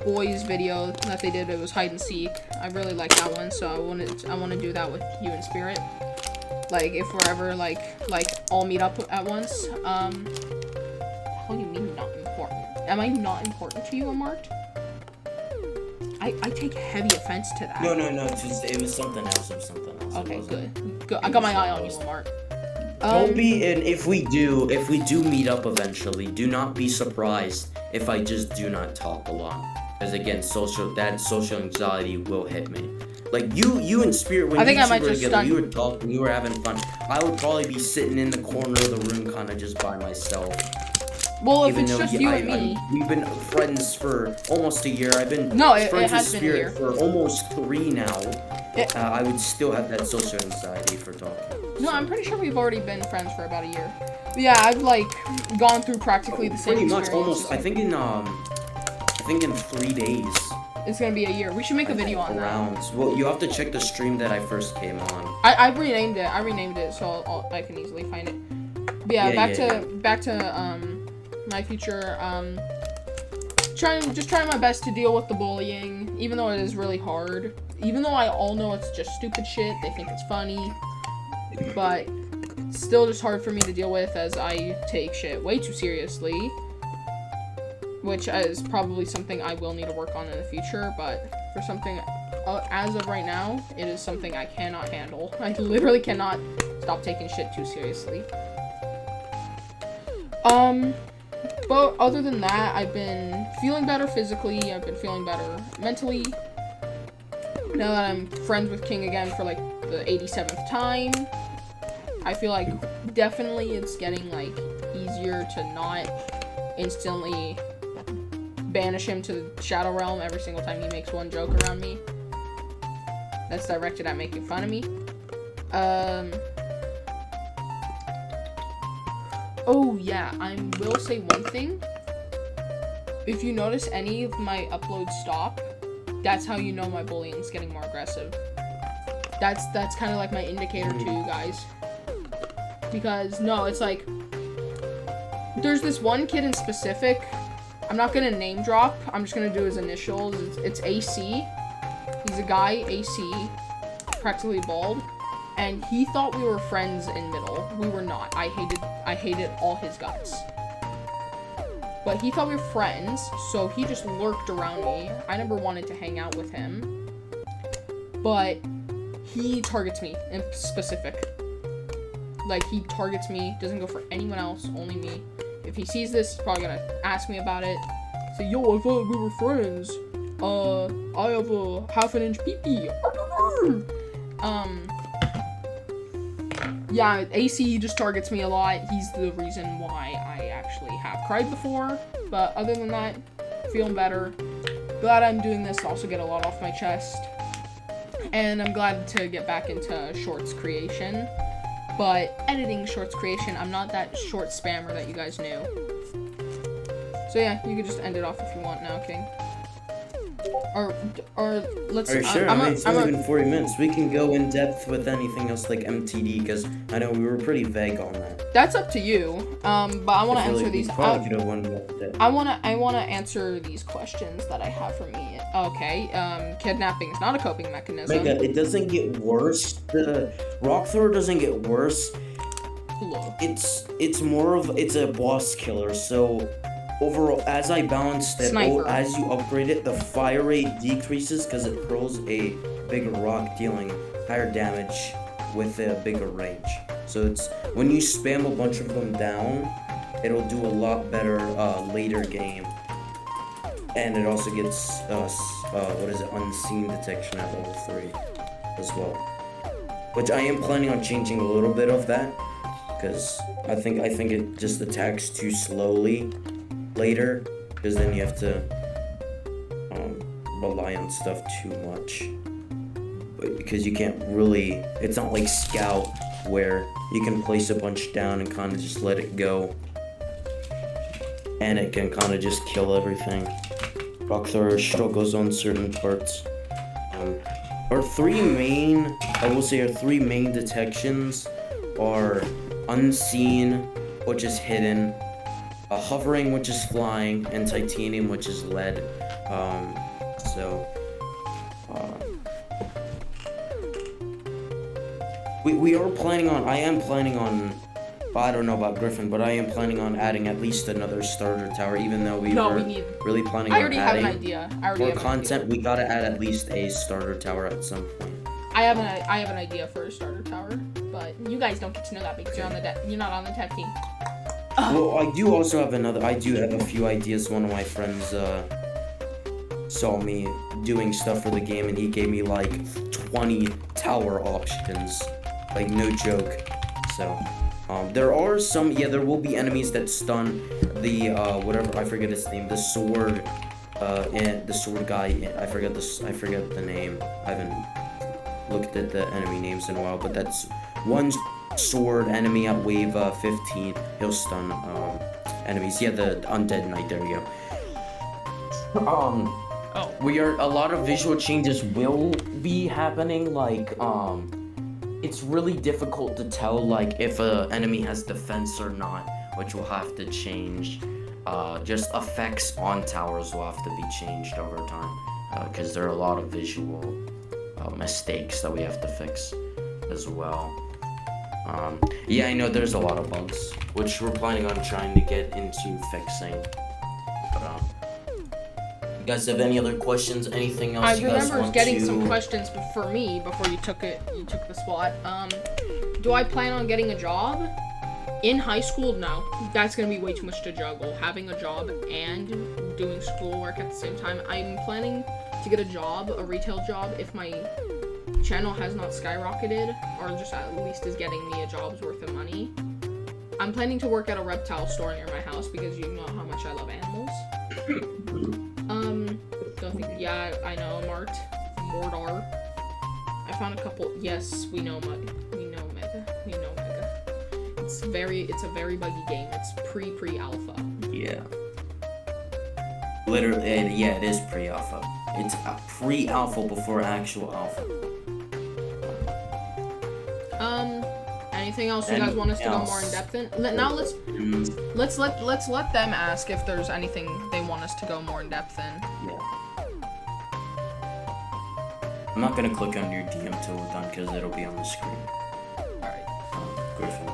boys video that they did. It was hide and seek. I really like that one, so I want to do that with you and Spirit. If we're ever all meet up at once. How do you mean not important? Am I not important to you, Amart? I take heavy offense to that. No. It was something else. Okay, good. I got my eye on you, Amart. Don't be, and if we do meet up eventually, do not be surprised if I just do not talk a lot. Because again, social anxiety will hit me. You and Spirit, when you two were together, you were talking, you were having fun. I would probably be sitting in the corner of the room, kind of just by myself. Well, if it's just you and me. We've been friends for almost a year. I've been friends with Spirit for almost 3 now. I would still have that social anxiety for talking. No, I'm pretty sure we've already been friends for about a year. But yeah, I've gone through practically the same. Pretty much, almost. I think in 3 days. It's gonna be a year. We should make a video on that. Well, you have to check the stream that I first came on. I renamed it, so I can easily find it. But yeah, back to my future. Trying my best to deal with the bullying, even though it is really hard. Even though I all know it's just stupid shit, they think it's funny. But it's still just hard for me to deal with, as I take shit way too seriously, which is probably something I will need to work on in the future. But for something as of right now, it is something I cannot handle. I literally cannot stop taking shit too seriously. But other than that, I've been feeling better physically. I've been feeling better mentally. Now that I'm friends with King again for the 87th time. I feel like definitely it's getting like easier to not instantly banish him to the Shadow Realm every single time he makes one joke around me. That's directed at making fun of me. Oh yeah, I will say one thing. If you notice any of my uploads stop, that's how you know my bullying's getting more aggressive. That's kind of like my indicator to you guys. Because, no, it's like, there's this one kid in specific, I'm not gonna name drop, I'm just gonna do his initials, it's AC, he's a guy, AC, practically bald, and he thought we were friends in middle. We were not. I hated all his guts. But he thought we were friends, so he just lurked around me. I never wanted to hang out with him, but he targets me in specific. Like, he targets me, doesn't go for anyone else, only me. If he sees this, he's probably gonna ask me about it. Say, yo, I thought we were friends. I have a half-an-inch pee-pee. Yeah, AC just targets me a lot. He's the reason why I actually have cried before. But other than that, feeling better. Glad I'm doing this to also get a lot off my chest. And I'm glad to get back into shorts creation. But editing shorts creation, I'm not that short spammer that you guys knew. So yeah, you can just end it off if you want now, King. Or let's. Are you sure? It's not even 40 minutes. We can go in depth with anything else like MTD, because I know we were pretty vague on that. That's up to you. But I want to answer these. I want to answer these questions that I have for me. Okay. Kidnapping is not a coping mechanism. Mega, it doesn't get worse. The rock thrower doesn't get worse. Hello. It's more of a boss killer. So overall, as I balanced it, as you upgrade it, the fire rate decreases because it throws a bigger rock, dealing higher damage with a bigger range. So it's when you spam a bunch of them down, it'll do a lot better later game. And it also gets unseen detection at level 3 as well. Which I am planning on changing a little bit of that, because I think it just attacks too slowly later, because then you have to rely on stuff too much. But because you can't really, it's not like Scout where you can place a bunch down and kind of just let it go, and it can kind of just kill everything. Rock thrower struggles on certain parts. Our three main detections are unseen, which is hidden, hovering, which is flying, and titanium, which is lead. I am planning on, I don't know about Griffin, but I am planning on adding at least another starter tower, even though we really planning on adding. I already have an idea. For content, we gotta add at least a starter tower at some point. I have an idea for a starter tower, but you guys don't get to know that because you're not on the tech team. Well, I do have a few ideas. One of my friends saw me doing stuff for the game, and he gave me like 20 tower options, like no joke. So there are some, there will be enemies that stun the whatever, I forget his name, the sword and the sword guy. I forget the name. I haven't looked at the enemy names in a while, but that's one sword enemy at wave 15. He'll stun enemies. Yeah, the undead knight. There you go. A lot of visual changes will be happening. Like it's really difficult to tell like if a enemy has defense or not, which will have to change. Just effects on towers will have to be changed over time, because there are a lot of visual mistakes that we have to fix as well. Yeah, I know there's a lot of bugs, which we're planning on trying to get into fixing. But you guys have any other questions? Anything else you guys want to? I remember getting some questions for me before you took the spot. Do I plan on getting a job? In high school, no. That's gonna be way too much to juggle. Having a job and doing schoolwork at the same time. I'm planning to get a job, a retail job, if my channel has not skyrocketed, or just at least is getting me a job's worth of money, I'm planning to work at a reptile store near my house because you know how much I love animals. Don't think. Yeah, I know. Mordor. I found a couple. Yes, we know Mega. It's a very buggy game. It's pre-alpha. Yeah. Literally, yeah, it is pre-alpha. It's a pre-alpha before actual alpha. Anything else you guys want us to go more in depth in? Now let's let them ask if there's anything they want us to go more in depth in. Yeah. I'm not gonna click on your DM till we're done because it'll be on the screen. Alright. Griffin.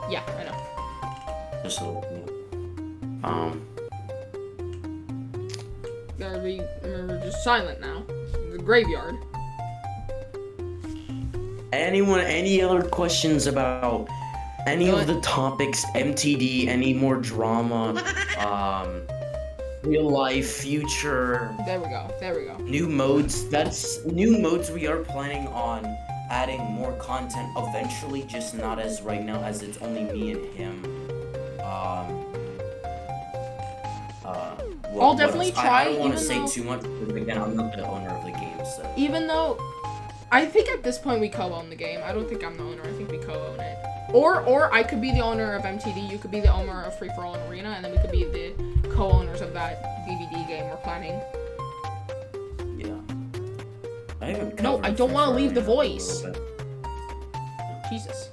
Yeah, I know. Just a little. Remember, just silent now. The graveyard. Any other questions about any of the topics, MTD, any more drama, real life, future? There we go. New modes. That's new modes we are planning on adding more content eventually, just not as right now, as it's only me and him. I'll definitely try. I don't want to say too much because again, I'm not the owner of the game, so. Even though, I think at this point we co-own the game. I don't think I'm the owner. I think we co-own it. Or I could be the owner of MTD. You could be the owner of Free For All and Arena, and then we could be the co-owners of that DVD game we're planning. Yeah. I haven't. No, I don't want to leave the voice. bit. Jesus.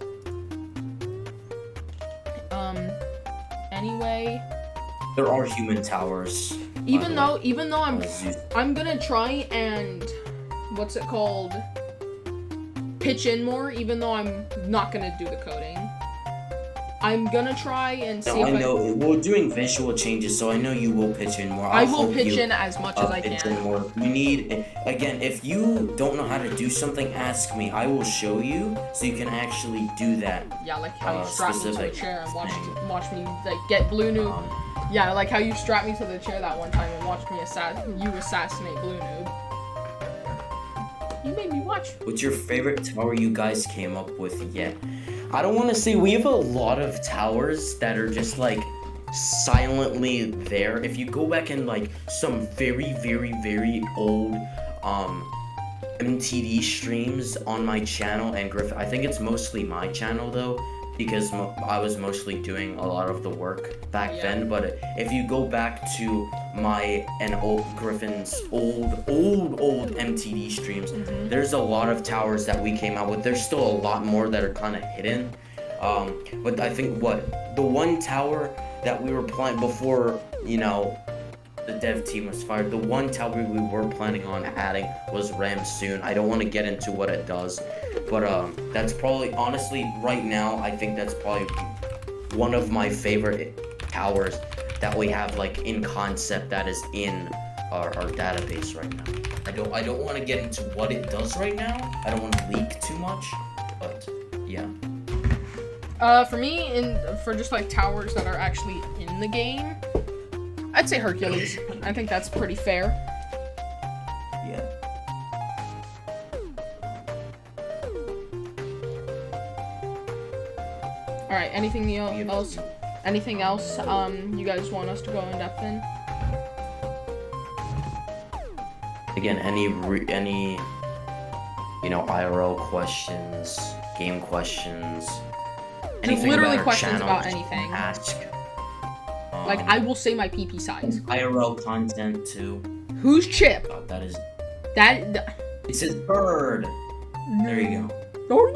Anyway. There are human towers. Even though I'm gonna try and what's it called? Pitch in more, even though I'm not gonna do the coding. I'm gonna try and see No, if I know we're doing visual changes, so I know you will pitch in more. I will pitch in as much as I pitch in can. more. You need again, if you don't know how to do something, ask me. I will show you so you can actually do that. Yeah, like how you strap me to the specific chair and watch thing. me like get Blue Noob. Um, Yeah, like how you strapped me to the chair that one time and watched me assassinate Blue Noob. You made me watch. What's your favorite tower you guys came up with yet? I don't want to say we have a lot of towers that are just like silently there. If you go back in like some very, very, very old MTD streams on my channel and Griffin, I think it's mostly my channel though, because I was mostly doing a lot of the work back then. But if you go back to Griffin's old MTD streams, there's a lot of towers that we came out with. There's still a lot more that are kind of hidden. But I think the one tower that we were playing before, you know, the dev team was fired, the one tower we were planning on adding was Ramsoon. I don't want to get into what it does, but that's probably, honestly, right now, I think that's probably one of my favorite towers that we have like in concept that is in our database right now. I don't want to get into what it does right now. I don't want to leak too much, but yeah. For me, for just like towers that are actually in the game, I'd say Hercules. I think that's pretty fair. Yeah. All right. Anything else? Anything else? You guys want us to go in depth in? Again, any you know, IRL questions, game questions, anything literally about our questions channel, about just anything. Ask. Like, I will say my PP size. IRL content too. Who's Chip? That is. That. It says bird. There you go. Door.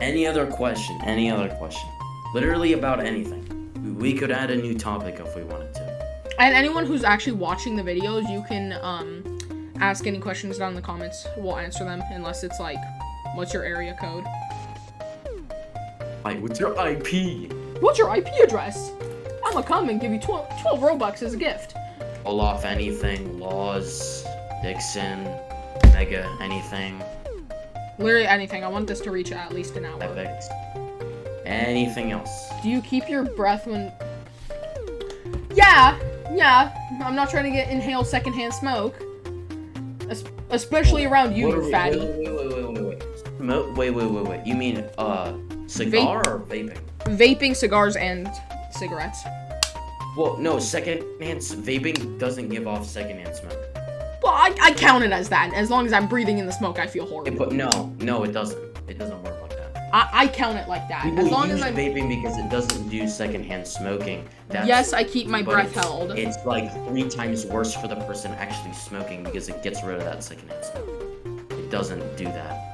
Any other question? Literally about anything. We could add a new topic if we wanted to. And anyone who's actually watching the videos, you can ask any questions down in the comments. We'll answer them, unless it's like, what's your area code? Like, what's your IP? What's your IP address? I'ma come and give you 12 Robux as a gift. Olaf, anything, Laws, Dixon, Mega, anything, Literally anything. I want this to reach at least an hour. Epics, anything else. Do you keep your breath when... Yeah. I'm not trying to inhale secondhand smoke. Especially around you, What are you we- fatty. Wait. You mean cigar or vaping? Vaping, cigars, and cigarettes. Well, no, secondhand vaping doesn't give off secondhand smoke. Well, I count it as that. As long as I'm breathing in the smoke, I feel horrible. But no, it doesn't. It doesn't work like that. I count it like that. People As long use as I'm. vaping because it doesn't do secondhand smoking. Yes, I keep my but breath it's- held. It's like 3 times worse for the person actually smoking because it gets rid of that secondhand smoke. It doesn't do that.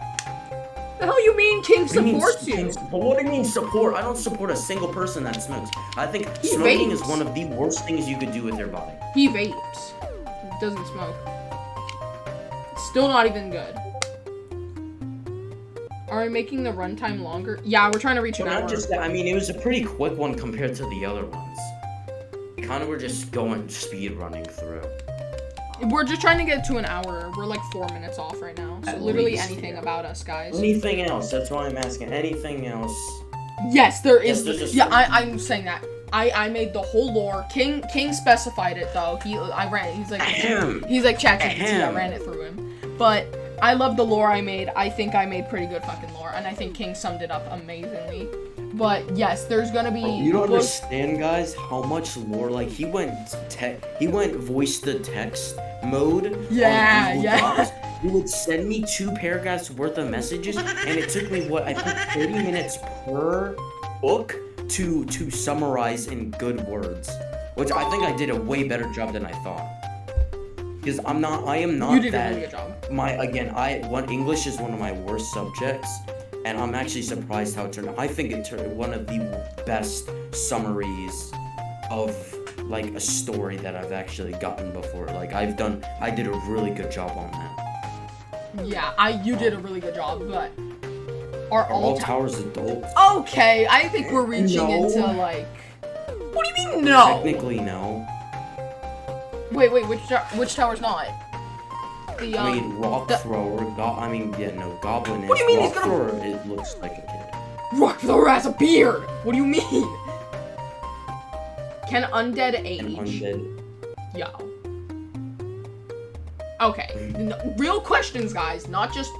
The hell you mean King What do you mean supports you? But what do you mean support? I don't support a single person that smokes. I think He smoking is vapes. one of the worst things you could do with your body. He vapes. He doesn't smoke. Still not even good. Are we making the runtime longer? Yeah, we're trying to reach an Well, hour. not just that. I mean, it was a pretty quick one compared to the other ones. We kind of were just going speed running through. We're just trying to get to an hour. We're like 4 minutes off right now. So At literally least, anything yeah. about us, guys. Anything else? That's why I'm asking. Anything else? Yes, there Yes, is. there's just- Yeah, I'm saying that. I made the whole lore. King specified it though. I ran it. He's like ChatGPT. I ran it through him. But I love the lore I made. I think I made pretty good fucking lore, and I think King summed it up amazingly. But yes, there's gonna be. You don't understand, guys, how much lore. Like he went voice to text mode. Yeah, on Google yeah. Docs. He would send me 2 paragraphs worth of messages, and it took me I think 30 minutes per book to summarize in good words, which I think I did a way better job than I thought. Because I am not You did that. a really good job. English is one of my worst subjects, and I'm actually surprised how it turned out. I think it turned one of the best summaries of like a story that I've actually gotten before. Like I did a really good job on that. Yeah, you did a really good job, but are all towers adults? Okay, I think we're reaching No. into like. What do you mean no? Technically, no. Wait, which tower's not? The I mean, rock thrower. Goblin is. What do you mean rock he's gonna- thrower? It looks like a kid. Rock Thrower has a beard. What do you mean? Can undead age? And undead. Yo. Okay. Real questions, guys, not just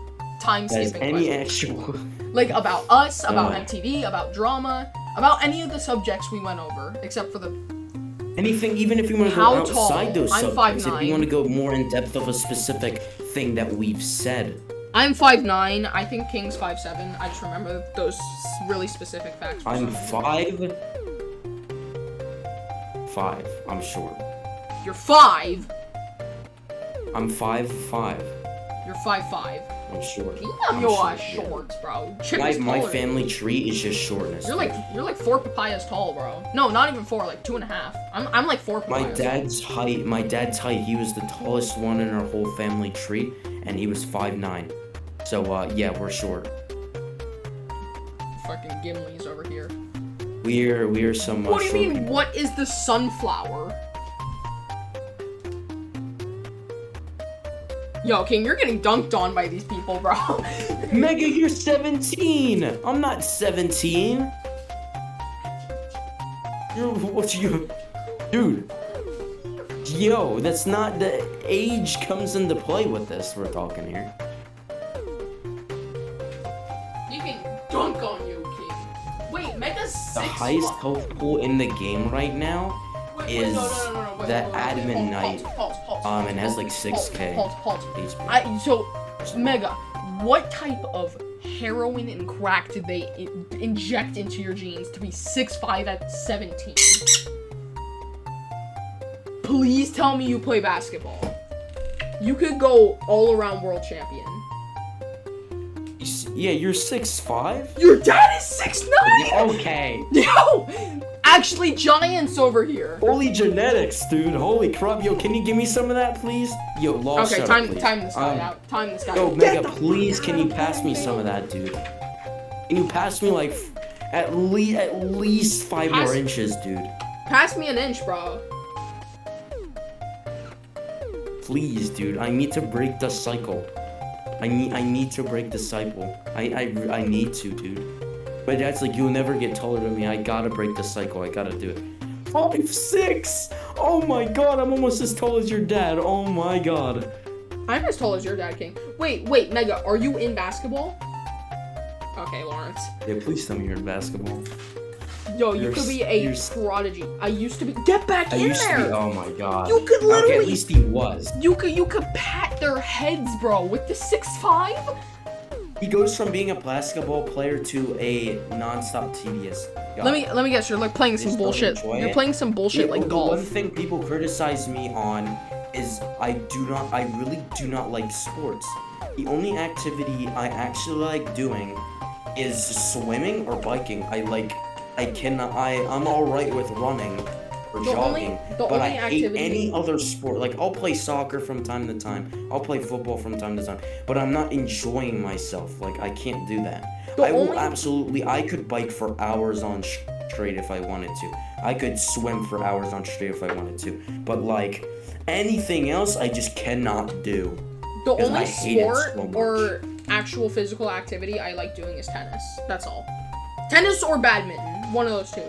time Has skipping any questions. actual? Like about us, about Uh. MTV, about drama, about any of the subjects we went over, except for the. Anything, even if you want to go How outside tall? those I'm subjects, 5'9". if you want to go more in depth of a specific thing that we've said. I'm 5'9". I think King's 5'7". I just remember those really specific facts. for I'm some reason. 5'5". I'm short. You're 5. I'm 5'5". You're 5'5". I'm short. Damn, I'm you're short, short, yeah. bro. Chicken's My taller. family tree is just shortness. You're like 4 papayas tall, bro. No, not even 4, like 2.5. I'm like 4 My papayas. dad's height, he was the tallest one in our whole family tree, and he was 5'9". So yeah, we're short. Fucking Gimli's over here. We're some. What do you short mean? people. What is the sunflower? Yo, King, you're getting dunked on by these people, bro. Mega, you're 17. I'm not 17. Dude. Yo, that's not the age comes into play with this. We're talking here. You can dunk on you, King. Wait, Mega's 6. The highest health pool in the game right now is that admin night. And has like 6K. HP. So, Mega, what type of heroin and crack did they inject into your genes to be 6'5" at 17? Please tell me you play basketball. You could go all-around world champion. Yeah, you're 6'5"? Your dad is 6'9"! Okay. Yo! Actually, giants over here. Holy genetics, dude. Holy crap. Yo, can you give me some of that, please? Yo, lost. Okay, shut time up, please. this guy out. Time this guy Yo, out. Mega, please, can you pass me some of that, dude? Can you pass me like at least 5 more inches, dude? Pass me an inch, bro. Please, dude. I need to break the cycle. I need to break the cycle. I need to, dude. But that's like, you'll never get taller than me. I gotta break the cycle. I gotta do it. 5'6". Oh my god, I'm almost as tall as your dad. Oh my god. I'm as tall as your dad, King. Wait, Mega, are you in basketball? Okay, Lawrence. Yeah, please tell me you're in basketball. Yo, you could be a prodigy. I used to be. Get back in there. Oh my god. You could literally. Okay, at least he was. You could pat their heads, bro, with the 6'5". He goes from being a basketball player to a non-stop tedious guy. Let me guess. You're like playing some bullshit. You're playing some bullshit like the golf. one thing people criticize me on is I really do not like sports. The only activity I actually like doing is swimming or biking. I'm alright with running or jogging, but I hate any other sport. Like, I'll play soccer from time to time. I'll play football from time to time, but I'm not enjoying myself. Like, I can't do that. I could bike for hours on straight if I wanted to. I could swim for hours on straight if I wanted to. But, like, anything else, I just cannot do. The only sport or actual physical activity I like doing is tennis. That's all. Tennis or badminton. One of those two.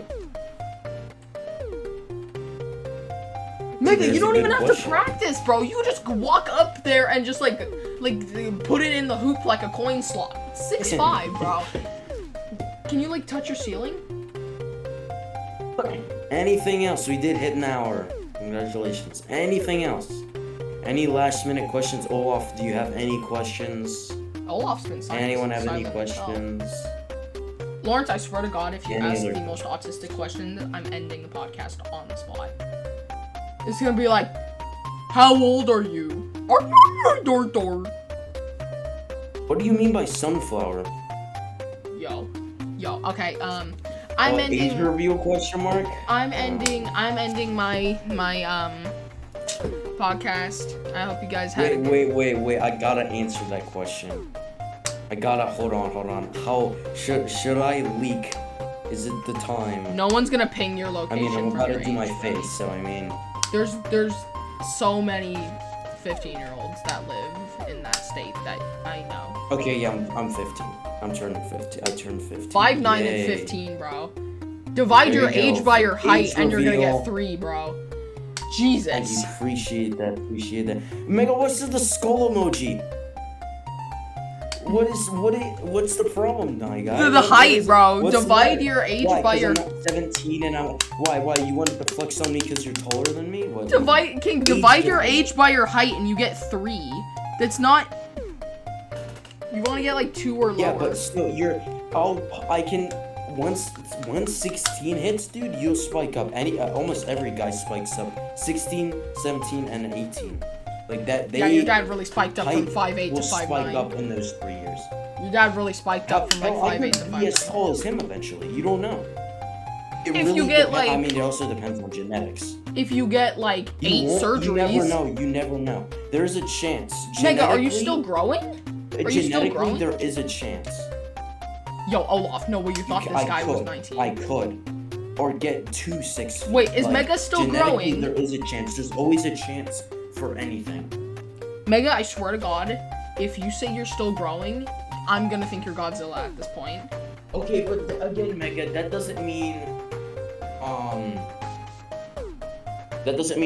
Nigga, you don't even have to practice, bro. You just walk up there and just like put it in the hoop like a coin slot. 6'5", bro. Can you like touch your ceiling? Anything else? We did hit an hour. Congratulations. Anything else? Any last minute questions? Olaf, do you have any questions? Olaf's been silent. Anyone have any questions? Lawrence, I swear to God, if you ask the most autistic question, I'm ending the podcast on the spot. It's gonna be like, how old are you? What do you mean by sunflower? Yo, okay, I'm ending. Age reveal question mark? I'm ending my podcast. I hope you guys had. Wait! I gotta answer that question. Hold on. How should I leak? Is it the time? No one's gonna ping your location. I mean, I'm about to do my age. face, so I mean. There's so many 15-year-olds that live in that state that I know. Okay, yeah, I'm 15. I'm turning 50. I turned 15. 5'9" and 15, bro. Divide your age by your height, and you're gonna get 3, bro. Jesus. I appreciate that. Mega, what's the skull emoji? What's the problem now, guys? The height, bro. Divide your age by your. I'm not 17 and I'm. Why? You wanted to flex on me because you're taller than me? What? Divide your age by your height and you get 3. That's not. You want to get like 2 or lower. Yeah, but still, I can. Once 16 hits, dude, you'll spike up. Almost every guy spikes up. 16, 17, and 18. Like that. Yeah, your dad really spiked up from 5'8" to 5'9". Spike up in those 3 years. Your dad really spiked up from like 5'8" to 5'9". Be as tall as him eventually. You don't know. If you get like, I mean, it also depends on genetics. If you get like 8 surgeries, you never know. There's a chance. Mega, are you still growing? Genetically, there is a chance. Yo, Olaf, no way, you thought this guy was 19. I could. Or get 2 6 feet. Wait, is Mega still growing? There is a chance. There's always a chance for anything. Mega, I swear to God, if you say you're still growing, I'm gonna think you're Godzilla at this point. Okay, but again, Mega, that doesn't mean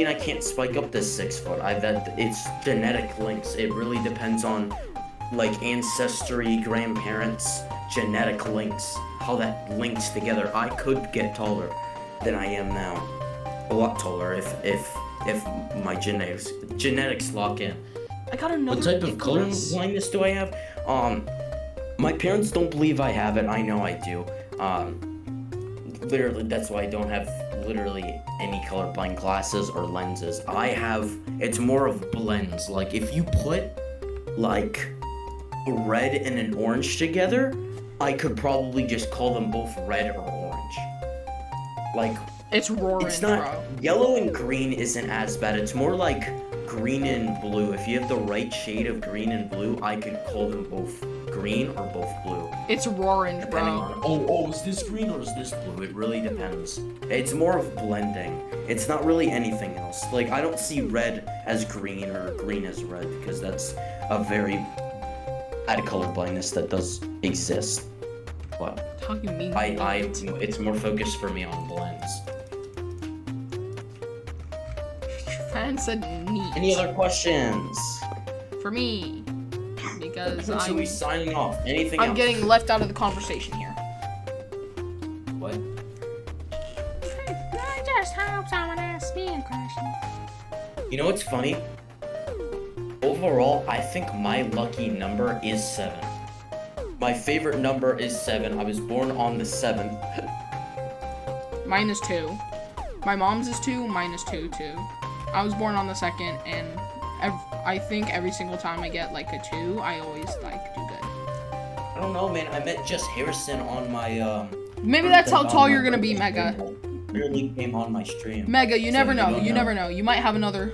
I can't spike up to 6 foot. It's genetic links. It really depends on like ancestry, grandparents, genetic links, how that links together. I could get taller than I am now. A lot taller if my genetics lock in. I got another. What type of color blindness do I have? My parents don't believe I have it. I know I do. Literally, that's why I don't have literally any colorblind glasses or lenses. It's more of blends. Like, if you put, like, a red and an orange together, I could probably just call them both red or orange. Like, it's roaring, it's not, bro. Yellow and green isn't as bad. It's more like green and blue. If you have the right shade of green and blue, I could call them both green or both blue. It's orange, bro. Is this green or is this blue? It really depends. It's more of blending. It's not really anything else. Like, I don't see red as green or green as red because that's a very bad color blindness that does exist. But how you mean? It's more focused for me on blends. Fan said neat. Any other questions? for me. Because So we signing off. Anything I'm else? getting left out of the conversation here. What? I just hope someone asks me a question. You know what's funny? Overall, I think my lucky number is 7. My favorite number is 7. I was born on the 7th. Mine is 2. My mom's is 2, mine is 2 too. I was born on the 2nd, and I think every single time I get like a 2, I always like do good. I don't know, man. I met Just Harrison on my Maybe that's how birthday- tall on my you're gonna be, birthday Mega. stream. Literally came on my stream. Mega, you So never know. don't You never know. You might have another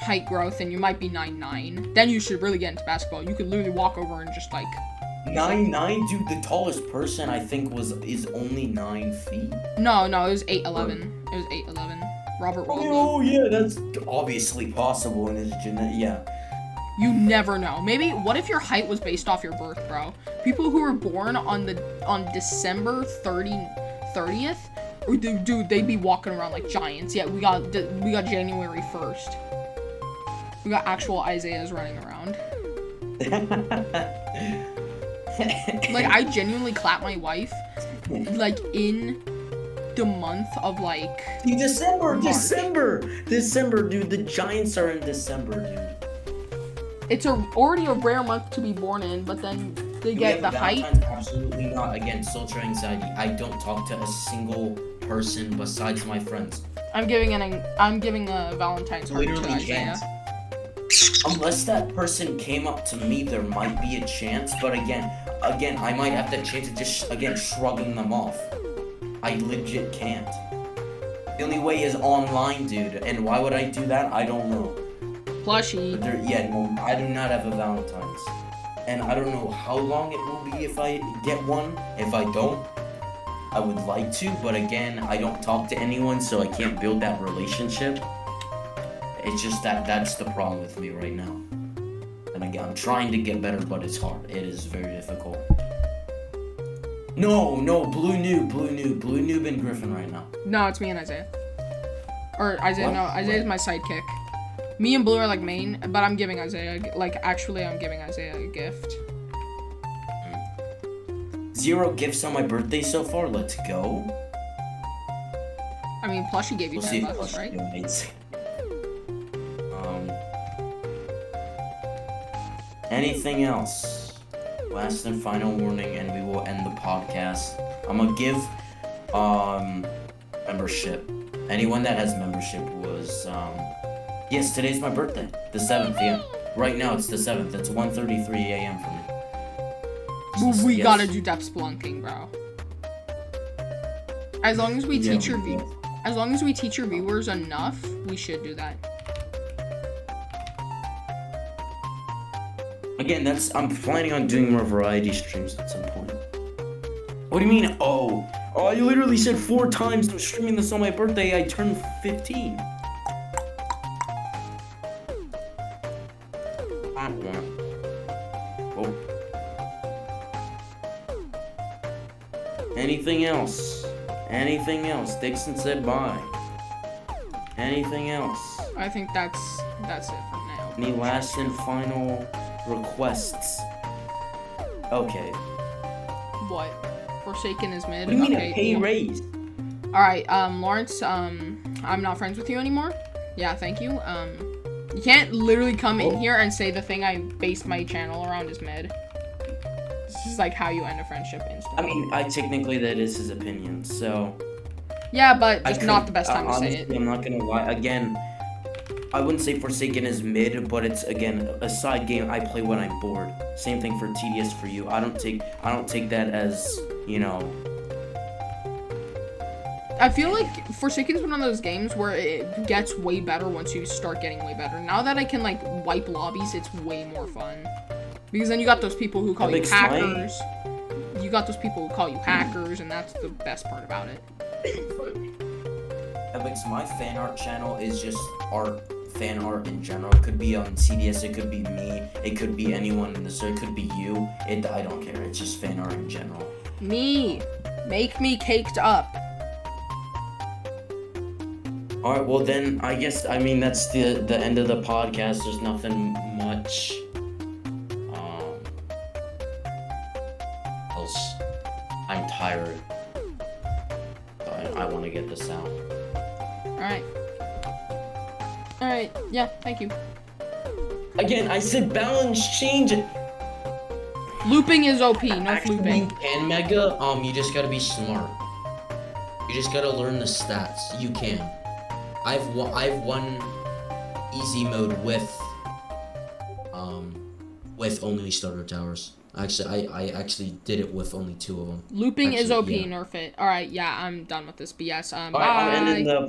height growth, and you might be 9'9". Then you should really get into basketball. You could literally walk over and just like. 9'9", dude. The tallest person I think is only 9 feet. No, it was 8'11". It was 8'11". Robert Waldo. Oh yeah, that's obviously possible in his genetic. Yeah. You never know. Maybe what if your height was based off your birth, bro? People who were born on December 30th, or dude, they'd be walking around like giants. Yeah, we got January 1st. We got actual Isaiahs running around. Like I genuinely clap my wife, like in the month of like December, March. December, dude. The Giants are in December, dude. It's already a rare month to be born in, but then they Do we get have the a height. Valentine's? Absolutely not. Again, social anxiety. I don't talk to a single person besides my friends. I'm giving a Valentine's heart to Literally Isaiah. can't. Unless that person came up to me, there might be a chance. But again, I might have that chance of just shrugging them off. I legit can't. The only way is online, dude. And why would I do that? I don't know. Plushie. But no, I do not have a Valentine's. And I don't know how long it will be if I get one. If I don't, I would like to. But again, I don't talk to anyone, so I can't build that relationship. It's just that's the problem with me right now. And again, I'm trying to get better, but it's hard. It is very difficult. No, Blue Noob and Griffin right now. No, it's me and Isaiah. Or Isaiah, What? no, Isaiah's my sidekick. Me and Blue are like main, but I'm giving Isaiah, I'm giving Isaiah a gift. 0 gifts on my birthday so far. Let's go. I mean, Plushie gave you We'll see 10 if bucks, Plushie right? donates. Anything else? Last and final warning, and we will end the podcast. I'm gonna give membership. Anyone that has membership was yes, today's my birthday. The 7th, yeah. Right now it's the 7th. It's 1:33 a.m. for me. We Yes. gotta do depth spelunking, bro. As long as we teach your viewers enough, we should do that. Again, I'm planning on doing more variety streams at some point. What do you mean, oh? Oh, I literally said 4 times I'm streaming this on my birthday. I turned 15. Oh. Anything else? Anything else? Dixon said bye. Anything else? I think that's it for now. Any last and final requests? Okay. What? Forsaken is mid. What do you mean Okay, a pay cool. raise? Alright, Lawrence, I'm not friends with you anymore. Yeah, thank you. You can't literally come in here and say the thing I based my channel around is mid. This is like how you end a friendship instantly. I mean, technically that is his opinion, so... Yeah, but I just not the couldn't- best time to say honestly, it. I'm not gonna lie. Again, I wouldn't say Forsaken is mid, but it's, again, a side game I play when I'm bored. Same thing for TDS for you. I don't take that as, you know... I feel like Forsaken is one of those games where it gets way better once you start getting way better. Now that I can, like, wipe lobbies, it's way more fun. Because then you got those people who call you hackers. You got those people who call you hackers, and that's the best part about it. Alex, my fan art channel is just fan art in general. It could be on CDS, it could be me, it could be anyone in the server, it could be you. I don't care, it's just fan art in general. Me. Make me caked up. Alright, well then, I guess, that's the end of the podcast. There's nothing much which else? I'm tired. I want to get this out. Alright. Alright, yeah, thank you. Again, I said balance change. Looping is OP, no Actually, flooping. you can Mega. You just gotta be smart. You just gotta learn the stats. You can. I've won easy mode with only starter towers. Actually, I actually did it with only 2 of them. Looping is OP, Actually, yeah. nerf it. Alright, yeah, I'm done with this BS. Alright, I'm ending Bye. the